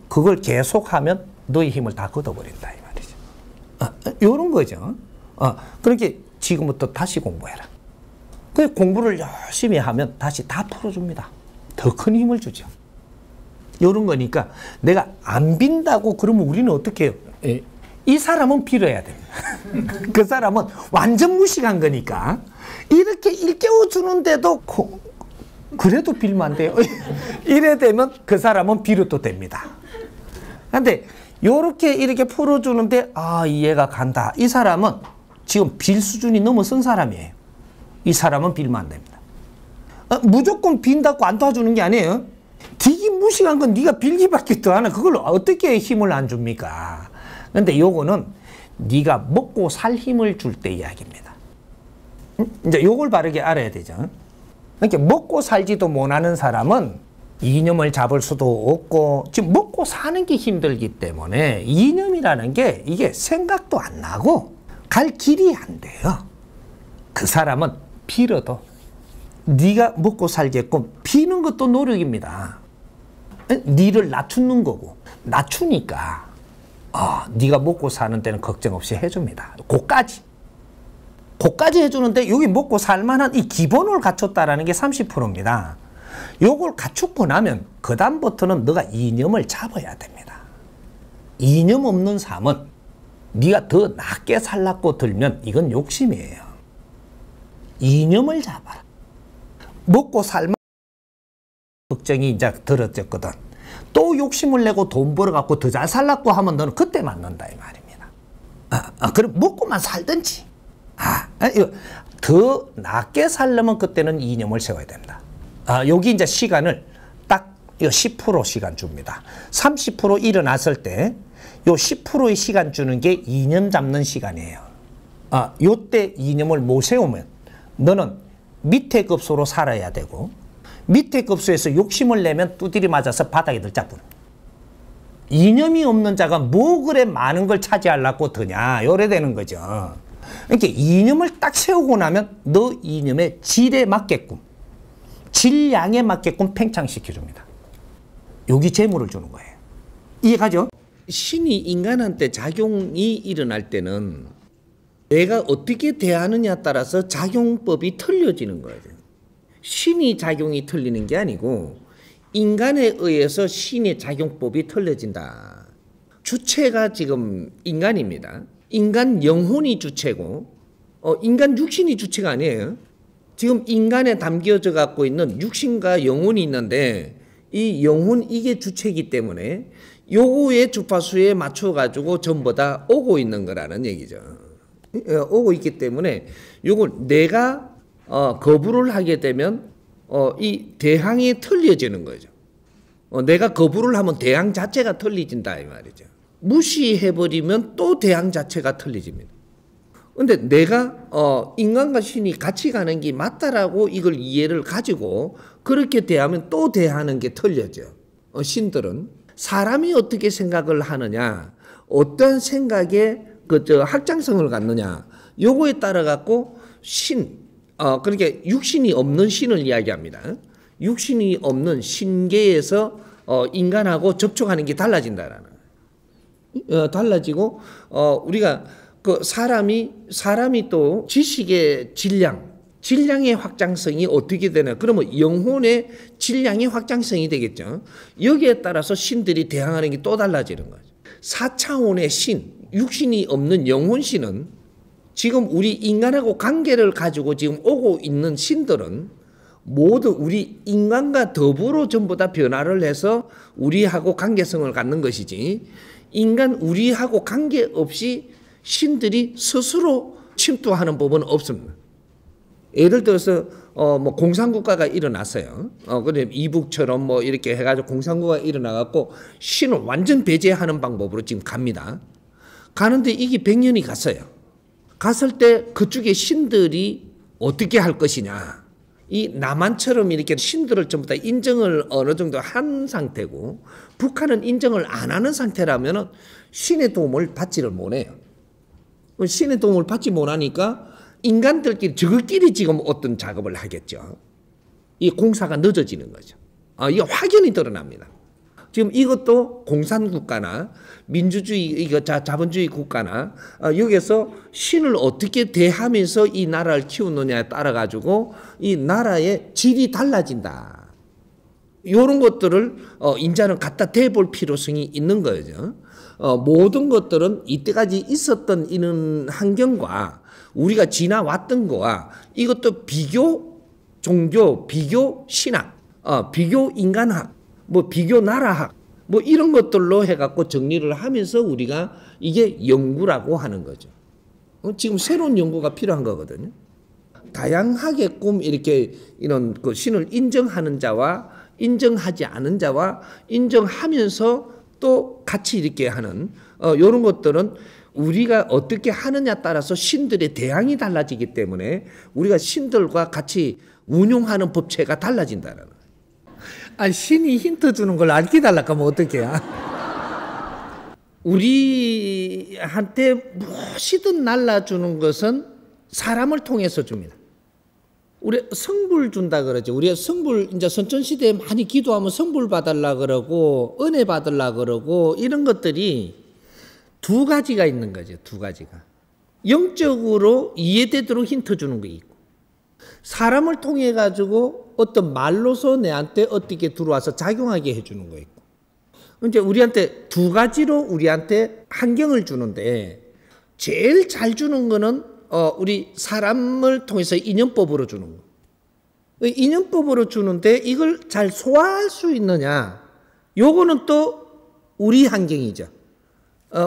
그걸 계속하면 너의 힘을 다 걷어버린다 이 말이죠. 이런 거죠. 그렇게 지금부터 다시 공부해라. 그 공부를 열심히 하면 다시 다 풀어줍니다. 더 큰 힘을 주죠. 이런 거니까 내가 안 빈다고 그러면 우리는 어떻게 해요? 이 사람은 빌어야 됩니다. 그 사람은 완전 무식한 거니까 이렇게 일깨워주는데도 그래도 빌면 안 돼요. 이래 되면 그 사람은 빌어도 됩니다. 근데 이렇게 풀어주는데 이해가 간다. 이 사람은 지금 빌 수준이 넘어선 사람이에요. 이 사람은 빌면 안 됩니다. 무조건 빈다고 안 도와주는 게 아니에요. 되게 무식한 건 네가 빌기밖에 더 하나. 그걸 어떻게 힘을 안 줍니까? 근데 요거는 네가 먹고 살 힘을 줄 때 이야기입니다. 이제 요걸 바르게 알아야 되죠. 그러니까 먹고 살지도 못하는 사람은 이념을 잡을 수도 없고 지금 먹고 사는 게 힘들기 때문에 이념이라는 게 이게 생각도 안 나고 갈 길이 안 돼요. 그 사람은 빌어도 네가 먹고 살게끔 비는 것도 노력입니다. 니를 낮추는 거고 낮추니까 네가 먹고 사는 데는 걱정 없이 해줍니다. 그까지 해주는데 여기 먹고 살만한 이 기본을 갖췄다라는 게 30%입니다. 요걸 갖추고 나면 그 다음부터는 너가 이념을 잡아야 됩니다. 이념 없는 삶은 네가 더 낮게 살라고 들면 이건 욕심이에요. 이념을 잡아라. 먹고 살만 걱정이 이제 들어졌거든. 또 욕심을 내고 돈 벌어갖고 더 잘 살라고 하면 너는 그때 맞는다 이 말입니다. 그럼 먹고만 살든지. 더 낮게 살려면 그때는 이념을 세워야 됩니다. 여기 이제 시간을 딱 10% 시간 줍니다. 30% 일어났을 때 요 10%의 시간 주는 게 이념 잡는 시간이에요. 요때 이념을 못 세우면 너는 밑에 급수로 살아야 되고 밑에 급수에서 욕심을 내면 두드리 맞아서 바닥에 들짝부릅니다. 이념이 없는 자가 뭐 그래 많은 걸 차지하려고 드냐 요래 되는 거죠. 이렇게 이념을 딱 세우고 나면 너 이념의 질에 맞게끔 질량에 맞게끔 팽창시켜줍니다. 여기 재물을 주는 거예요. 이해가죠? 신이 인간한테 작용이 일어날 때는 내가 어떻게 대하느냐에 따라서 작용법이 틀려지는 거예요. 신이 작용이 틀리는 게 아니고 인간에 의해서 신의 작용법이 틀려진다. 주체가 지금 인간입니다. 인간 영혼이 주체고 인간 육신이 주체가 아니에요. 지금 인간에 담겨져 갖고 있는 육신과 영혼이 있는데 이 영혼 이게 주체이기 때문에 요거의 주파수에 맞춰 가지고 전부 다 오고 있는 거라는 얘기죠. 오고 있기 때문에 요걸 내가 거부를 하게 되면 이 대항이 틀려지는 거죠. 내가 거부를 하면 대항 자체가 틀려진다 이 말이죠. 무시해버리면 또 대항 자체가 틀려집니다. 근데 내가 인간과 신이 같이 가는 게 맞다라고 이걸 이해를 가지고 그렇게 대하면 또 대하는 게 틀려져. 신들은 사람이 어떻게 생각을 하느냐, 어떤 생각에 확장성을 갖느냐, 요거에 따라 갖고 그러니까 육신이 없는 신을 이야기합니다. 육신이 없는 신계에서 인간하고 접촉하는 게 달라진다라는. 달라지고 우리가 사람이 또 지식의 질량의 확장성이 어떻게 되나? 그러면 영혼의 질량의 확장성이 되겠죠. 여기에 따라서 신들이 대항하는 게 또 달라지는 거죠. 4차원의 신, 육신이 없는 영혼신은 지금 우리 인간하고 관계를 가지고 지금 오고 있는 신들은 모두 우리 인간과 더불어 전부 다 변화를 해서 우리하고 관계성을 갖는 것이지 인간 우리하고 관계없이 신들이 스스로 침투하는 법은 없습니다. 예를 들어서 뭐 공산국가가 일어났어요. 근데 이북처럼 뭐 이렇게 해가지고 공산국가가 일어나갖고 신을 완전 배제하는 방법으로 지금 갑니다. 가는데 이게 100년이 갔어요. 갔을 때 그쪽에 신들이 어떻게 할 것이냐. 이 남한처럼 이렇게 신들을 전부 다 인정을 어느 정도 한 상태고 북한은 인정을 안 하는 상태라면 신의 도움을 받지를 못해요. 신의 도움을 받지 못하니까 인간들끼리 저것끼리 지금 어떤 작업을 하겠죠. 이 공사가 늦어지는 거죠. 이게 확연히 드러납니다. 지금 이것도 공산국가나 민주주의, 이거 자본주의 국가나 여기서 신을 어떻게 대하면서 이 나라를 키우느냐에 따라 가지고 이 나라의 질이 달라진다. 이런 것들을 인자는 갖다 대볼 필요성이 있는 거죠. 모든 것들은 이때까지 있었던 이런 환경과 우리가 지나왔던 거와 이것도 비교 종교, 비교 신학, 비교 인간학, 뭐 비교 나라학, 뭐 이런 것들로 해갖고 정리를 하면서 우리가 이게 연구라고 하는 거죠. 지금 새로운 연구가 필요한 거거든요. 다양하게끔 이렇게 이런 그 신을 인정하는 자와 인정하지 않은 자와 인정하면서 또 같이 이렇게 하는 이런 것들은 우리가 어떻게 하느냐에 따라서 신들의 대항이 달라지기 때문에 우리가 신들과 같이 운용하는 법체가 달라진다는 거예요. 신이 힌트 주는 걸 안 기다릴까면 어떡해요? 우리한테 무엇이든 날라주는 것은 사람을 통해서 줍니다. 우리 성불 준다 그러죠. 우리가 성불 이제 선천시대에 많이 기도하면 성불 받으려 그러고 은혜 받으려 그러고 이런 것들이 두 가지가 있는 거죠. 두 가지가. 영적으로 이해되도록 힌트 주는 게 있고 사람을 통해 가지고 어떤 말로서 내한테 어떻게 들어와서 작용하게 해주는 거 있고 이제 우리한테 두 가지로 우리한테 환경을 주는데 제일 잘 주는 거는 우리 사람을 통해서 인연법으로 주는 거. 인연법으로 주는데 이걸 잘 소화할 수 있느냐? 요거는 또 우리 환경이죠.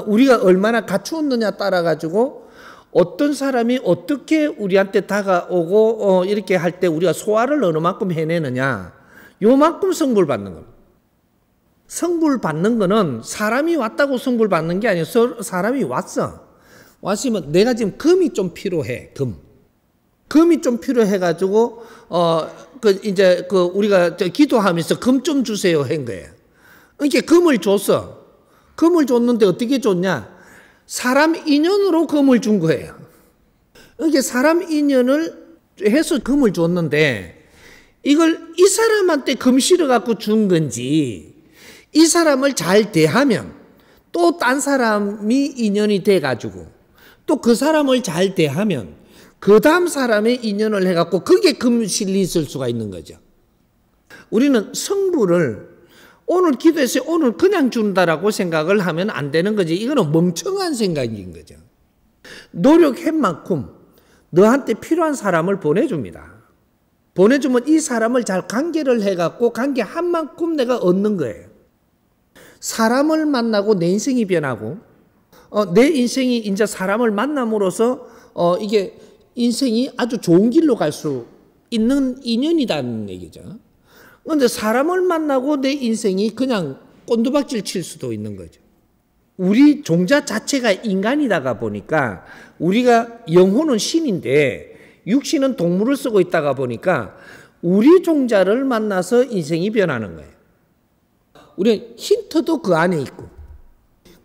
우리가 얼마나 갖추었느냐 따라 가지고 어떤 사람이 어떻게 우리한테 다가오고 이렇게 할 때 우리가 소화를 어느 만큼 해내느냐, 요만큼 성불 받는 겁니다. 성불 받는 거는 사람이 왔다고 성불 받는 게 아니라 사람이 왔으면 내가 지금 금이 좀 필요해. 금이 좀 필요해 가지고 우리가 기도하면서 금 좀 주세요 한 거예요. 이렇게 금을 줬어. 금을 줬는데 어떻게 줬냐? 사람 인연으로 금을 준 거예요. 이렇게 사람 인연을 해서 금을 줬는데 이걸 이 사람한테 금 실어 갖고 준 건지, 이 사람을 잘 대하면 또 딴 사람이 인연이 돼 가지고 또 그 사람을 잘 대하면 그 다음 사람의 인연을 해 갖고 그게 금실이 있을 수가 있는 거죠. 우리는 성부를 오늘 기도해서 오늘 그냥 준다라고 생각을 하면 안 되는 거지. 이거는 멍청한 생각인 거죠. 노력한 만큼 너한테 필요한 사람을 보내줍니다. 보내주면 이 사람을 잘 관계를 해갖고 관계한 만큼 내가 얻는 거예요. 사람을 만나고 내 인생이 변하고 내 인생이 이제 사람을 만남으로써 이게 인생이 아주 좋은 길로 갈 수 있는 인연이라는 얘기죠. 그런데 사람을 만나고 내 인생이 그냥 꼰두박질 칠 수도 있는 거죠. 우리 종자 자체가 인간이다가 보니까 우리가 영혼은 신인데 육신은 동물을 쓰고 있다가 보니까 우리 종자를 만나서 인생이 변하는 거예요. 우리 힌트도 그 안에 있고.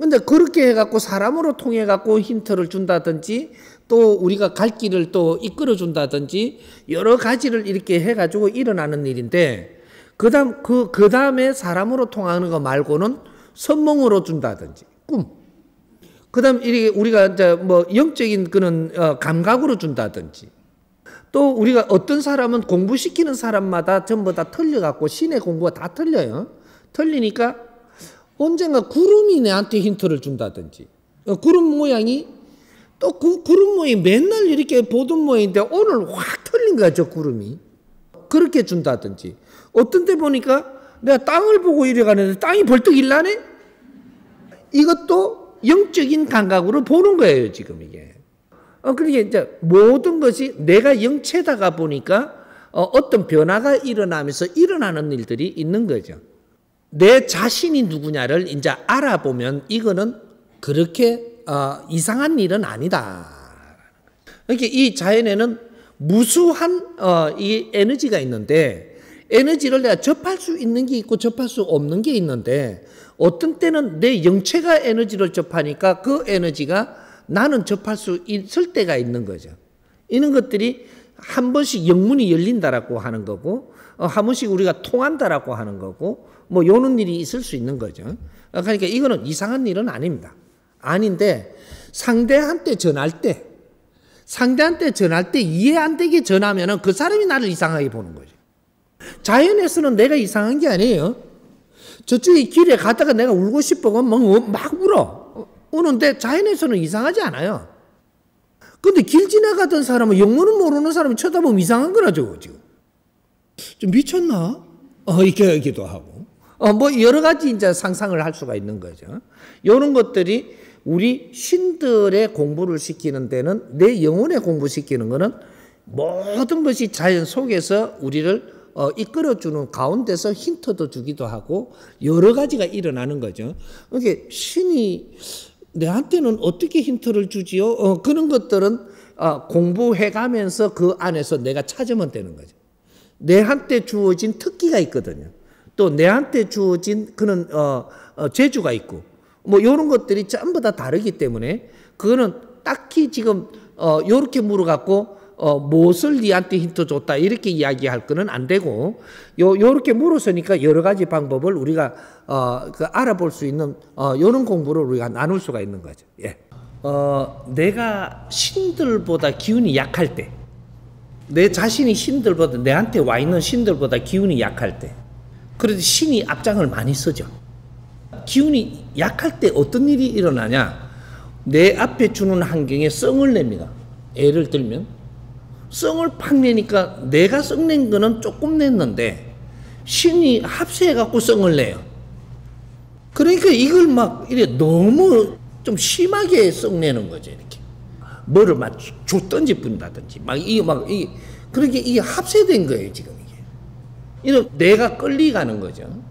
근데 그렇게 해갖고 사람으로 통해갖고 힌트를 준다든지 또 우리가 갈 길을 또 이끌어 준다든지 여러 가지를 이렇게 해가지고 일어나는 일인데 그 다음에 사람으로 통하는 거 말고는 선몽으로 준다든지 꿈. 그 다음 이렇게 우리가 이제 뭐 영적인 그런 감각으로 준다든지 또 우리가 어떤 사람은 공부시키는 사람마다 전부 다 틀려갖고 신의 공부가 다 틀려요. 틀리니까 언젠가 구름이 내한테 힌트를 준다든지 구름 모양이 또 그 구름 모양이 맨날 이렇게 보던 모양인데 오늘 확 틀린 거야 저 구름이. 그렇게 준다든지 어떤 때 보니까 내가 땅을 보고 이래 가는데 땅이 벌떡 일나네? 이것도 영적인 감각으로 보는 거예요 지금 이게. 그러니까 이제 모든 것이 내가 영체다가 보니까 어떤 변화가 일어나면서 일어나는 일들이 있는 거죠. 내 자신이 누구냐를 이제 알아보면 이거는 그렇게 이상한 일은 아니다. 그러니까 이 자연에는 무수한 이 에너지가 있는데 에너지를 내가 접할 수 있는 게 있고 접할 수 없는 게 있는데 어떤 때는 내 영체가 에너지를 접하니까 그 에너지가 나는 접할 수 있을 때가 있는 거죠. 이런 것들이 한 번씩 영문이 열린다라고 하는 거고 한 번씩 우리가 통한다라고 하는 거고 뭐 요런 일이 있을 수 있는 거죠. 그러니까 이거는 이상한 일은 아닙니다. 아닌데 상대한테 전할 때 이해 안 되게 전하면은 그 사람이 나를 이상하게 보는 거죠. 자연에서는 내가 이상한 게 아니에요. 저쪽에 길에 가다가 내가 울고 싶어 막 울어. 우는데 자연에서는 이상하지 않아요. 근데 길 지나가던 사람은 영문은 모르는 사람이 쳐다보면 이상한 거라죠, 지금. 좀 미쳤나? 이렇게 하기도 하고. 뭐 여러 가지 이제 상상을 할 수가 있는 거죠. 이런 것들이 우리 신들의 공부를 시키는 데는 내 영혼의 공부시키는 거는 모든 것이 자연 속에서 우리를 이끌어주는 가운데서 힌트도 주기도 하고 여러 가지가 일어나는 거죠. 그러니까 신이 내한테는 어떻게 힌트를 주지요? 그런 것들은 공부해가면서 그 안에서 내가 찾으면 되는 거죠. 내한테 주어진 특기가 있거든요. 또 내한테 주어진 그런 재주가 있고 뭐 이런 것들이 전부 다 다르기 때문에 그거는 딱히 지금 요렇게 물어갖고 무엇을 니한테 힌트 줬다 이렇게 이야기할 거는 안 되고 요렇게 물었으니까 여러 가지 방법을 우리가 알아볼 수 있는 요런 공부를 우리가 나눌 수가 있는 거죠. 예. 내가 신들보다 기운이 약할 때, 내 자신이 신들보다 내한테 와 있는 신들보다 기운이 약할 때, 그래도 신이 앞장을 많이 쓰죠. 기운이 약할 때 어떤 일이 일어나냐? 내 앞에 주는 환경에 썽을 냅니다. 예를 들면 썽을 팍 내니까 내가 썽 낸 거는 조금 냈는데 신이 합세해갖고 썽을 내요. 그러니까 이걸 막 이래 너무 좀 심하게 썩내는 거죠. 이렇게 뭐를 막 줬든지 분다든지 그렇게 이게 합세된 거예요. 지금 이게 이런 내가 끌리가는 거죠.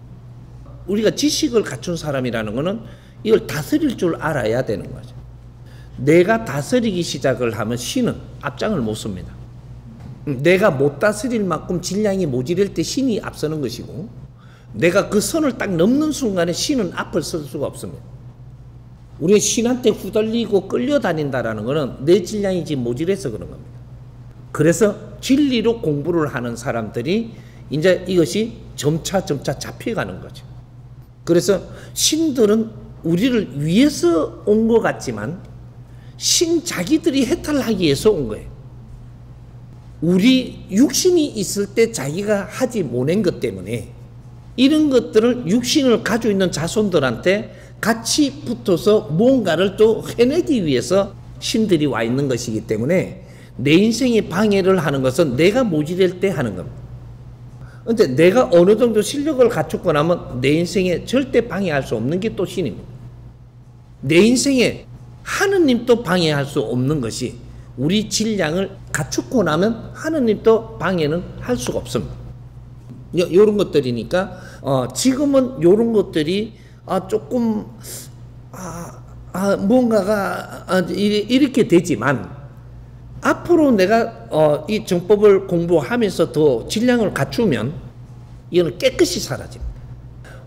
우리가 지식을 갖춘 사람이라는 거는 이걸 다스릴 줄 알아야 되는 거죠. 내가 다스리기 시작을 하면 신은 앞장을 못 섭니다. 내가 못 다스릴 만큼 질량이 모자랄 때 신이 앞서는 것이고, 내가 그 선을 딱 넘는 순간에 신은 앞을 설 수가 없습니다. 우리가 신한테 후달리고 끌려다닌다라는 것은 내 질량이 지금 모자라서 그런 겁니다. 그래서 진리로 공부를 하는 사람들이 이제 이것이 점차 잡혀가는 거죠. 그래서 신들은 우리를 위해서 온 것 같지만 신 자기들이 해탈하기 위해서 온 거예요. 우리 육신이 있을 때 자기가 하지 못한 것 때문에 이런 것들을 육신을 가지고 있는 자손들한테 같이 붙어서 뭔가를 또 해내기 위해서 신들이 와 있는 것이기 때문에 내 인생에 방해를 하는 것은 내가 모자랄 때 하는 겁니다. 그런데 내가 어느 정도 실력을 갖췄고 나면 내 인생에 절대 방해할 수 없는 게 또 신입니다. 내 인생에 하느님도 방해할 수 없는 것이 우리 질량을 갖추고 나면 하느님도 방해는 할 수가 없습니다. 요런 것들이니까 지금은 요런 것들이 조금 뭔가가 이렇게 되지만 앞으로 내가 이 정법을 공부하면서 더 질량을 갖추면 이거는 깨끗이 사라집니다.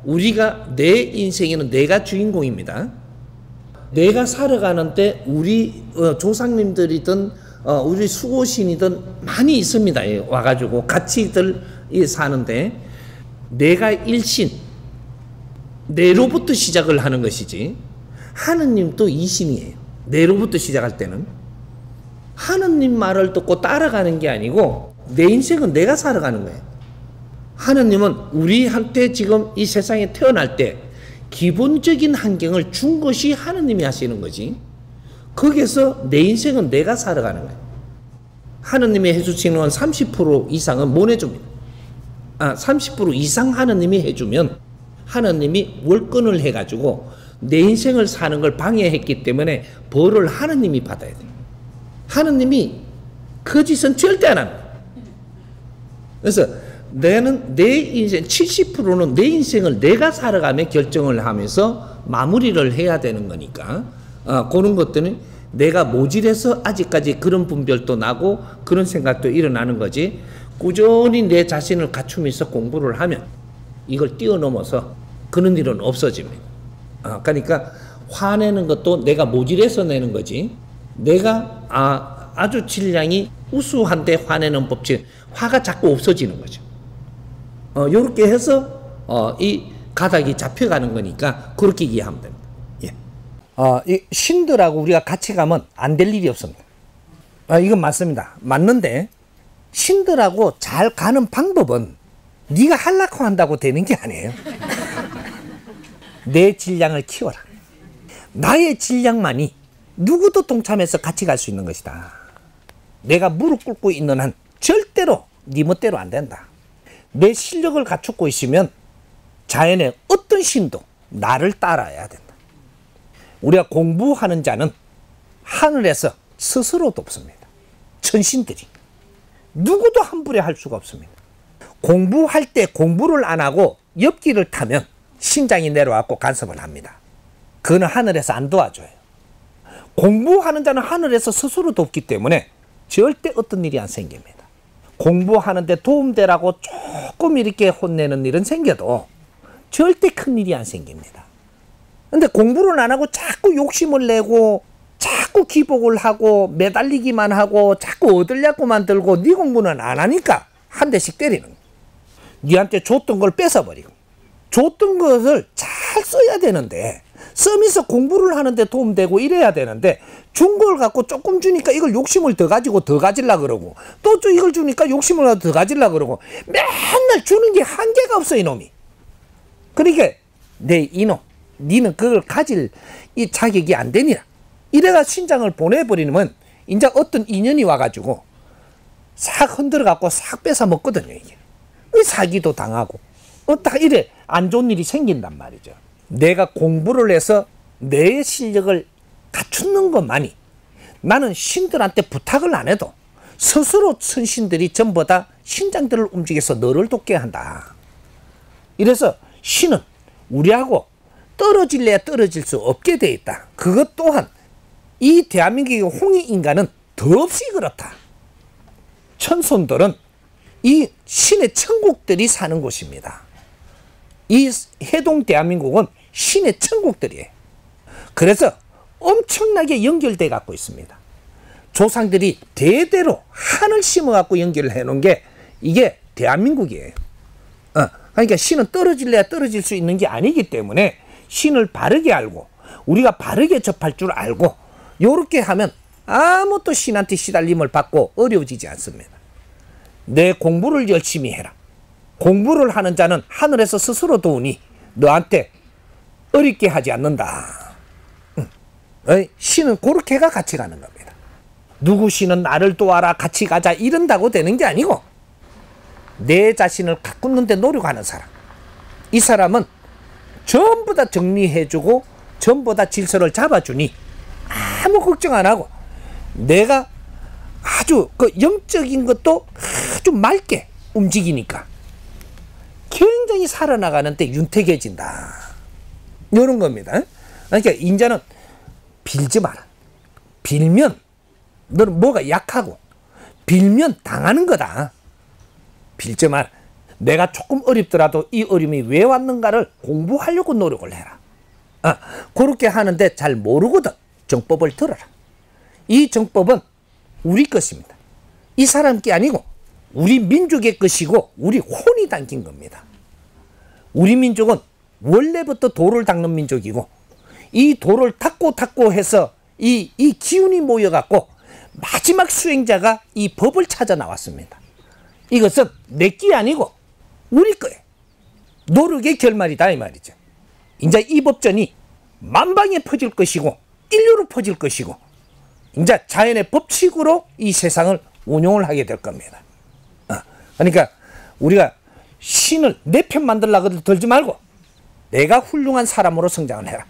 우리가 내 인생에는 내가 주인공입니다. 내가 살아가는데 우리 조상님들이든 우리 수호신이든 많이 있습니다. 와가지고 같이들 사는데 내가 일신, 내로부터 시작을 하는 것이지 하느님도 이신이에요. 내로부터 시작할 때는 하느님 말을 듣고 따라가는 게 아니고 내 인생은 내가 살아가는 거예요. 하느님은 우리한테 지금 이 세상에 태어날 때 기본적인 환경을 준 것이 하느님이 하시는 거지, 거기에서 내 인생은 내가 살아가는 거예요. 하느님이 해주시는 건 30% 이상은 못 해줍니다. 30% 이상 하느님이 해주면 하느님이 월권을 해가지고 내 인생을 사는 걸 방해했기 때문에 벌을 하느님이 받아야 돼요. 하느님이 그 짓은 절대 안 합니다. 그래서 나는 내 인생 70%는 내 인생을 내가 살아가며 결정을 하면서 마무리를 해야 되는 거니까 그런 것들은 내가 모질해서 아직까지 그런 분별도 나고 그런 생각도 일어나는 거지, 꾸준히 내 자신을 갖추면서 공부를 하면 이걸 뛰어넘어서 그런 일은 없어집니다. 그러니까 화내는 것도 내가 모질해서 내는 거지, 내가 아주 질량이 우수한데 화내는 법칙, 화가 자꾸 없어지는 거죠. 요렇게 해서 이 가닥이 잡혀가는 거니까 그렇게 이해하면 됩니다. 예. 이 신들하고 우리가 같이 가면 안 될 일이 없습니다. 이건 맞습니다. 맞는데 신들하고 잘 가는 방법은 네가 하려고 한다고 되는 게 아니에요. 내 질량을 키워라. 나의 질량만이 누구도 동참해서 같이 갈 수 있는 것이다. 내가 무릎 꿇고 있는 한 절대로 네 멋대로 안 된다. 내 실력을 갖추고 있으면 자연의 어떤 신도 나를 따라야 된다. 우리가 공부하는 자는 하늘에서 스스로 돕습니다. 천신들이 누구도 함부로 할 수가 없습니다. 공부할 때 공부를 안 하고 옆길을 타면 신장이 내려와서 간섭을 합니다. 그는 하늘에서 안 도와줘요. 공부하는 자는 하늘에서 스스로 돕기 때문에 절대 어떤 일이 안 생깁니다. 공부하는데 도움되라고 조금 이렇게 혼내는 일은 생겨도 절대 큰 일이 안 생깁니다. 근데 공부를 안 하고 자꾸 욕심을 내고 자꾸 기복을 하고 매달리기만 하고 자꾸 얻으려고만 들고 네 공부는 안 하니까 한 대씩 때리는 거야. 네한테 줬던 걸 뺏어버리고, 줬던 것을 잘 써야 되는데 쓰면서 공부를 하는데 도움되고 이래야 되는데 준 걸 갖고 조금 주니까 이걸 욕심을 더 가지고 더 가지려고 그러고, 또 이걸 주니까 욕심을 더 가지려고 그러고, 맨날 주는 게 한계가 없어 이놈이. 그러니까 내 이놈 니는 그걸 가질 이 자격이 안 되니라. 이래가 신장을 보내버리면 이제 어떤 인연이 와가지고 싹 흔들어갖고 싹 뺏어 먹거든요. 이게 사기도 당하고 딱 이래 안 좋은 일이 생긴단 말이죠. 내가 공부를 해서 내 실력을 갖추는 것만이, 나는 신들한테 부탁을 안 해도 스스로 선신들이 전부 다 신장들을 움직여서 너를 돕게 한다. 이래서 신은 우리하고 떨어질래야 떨어질 수 없게 돼 있다. 그것 또한 이 대한민국의 홍익인간은 더없이 그렇다. 천손들은 이 신의 천국들이 사는 곳입니다. 이 해동 대한민국은 신의 천국들이에요. 그래서 엄청나게 연결돼 갖고 있습니다. 조상들이 대대로 한을 심어 갖고 연결을 해 놓은 게 이게 대한민국이에요. 그러니까 신은 떨어질래야 떨어질 수 있는 게 아니기 때문에 신을 바르게 알고 우리가 바르게 접할 줄 알고 요렇게 하면 아무것도 신한테 시달림을 받고 어려워지지 않습니다. 내 공부를 열심히 해라. 공부를 하는 자는 하늘에서 스스로 도우니 너한테 어렵게 하지 않는다. 신은 그렇게가 같이 가는 겁니다. 누구 신은 나를 도와라 같이 가자 이런다고 되는 게 아니고 내 자신을 가꾸는 데 노력하는 사람, 이 사람은 전부 다 정리해주고 전부 다 질서를 잡아주니 아무 걱정 안 하고 내가 아주 그 영적인 것도 아주 맑게 움직이니까 굉장히 살아나가는데 윤택해진다. 이런 겁니다. 그러니까 인자는 빌지 마라. 빌면 너는 뭐가 약하고 빌면 당하는 거다. 빌지 마라. 내가 조금 어렵더라도 이 어려움이 왜 왔는가를 공부하려고 노력을 해라. 그렇게 하는데 잘 모르거든. 정법을 들어라. 이 정법은 우리 것입니다. 이 사람 게 아니고 우리 민족의 것이고 우리 혼이 담긴 겁니다. 우리 민족은 원래부터 도를 닦는 민족이고 이 도를 닦고 해서 이 기운이 모여갖고 마지막 수행자가 이 법을 찾아 나왔습니다. 이것은 내 게 아니고 우리 거예요. 노력의 결말이다 이 말이죠. 이제 이 법전이 만방에 퍼질 것이고 인류로 퍼질 것이고 이제 자연의 법칙으로 이 세상을 운용을 하게 될 겁니다. 그러니까 우리가 신을 내 편 만들려고 들지 말고 내가 훌륭한 사람으로 성장을 해라.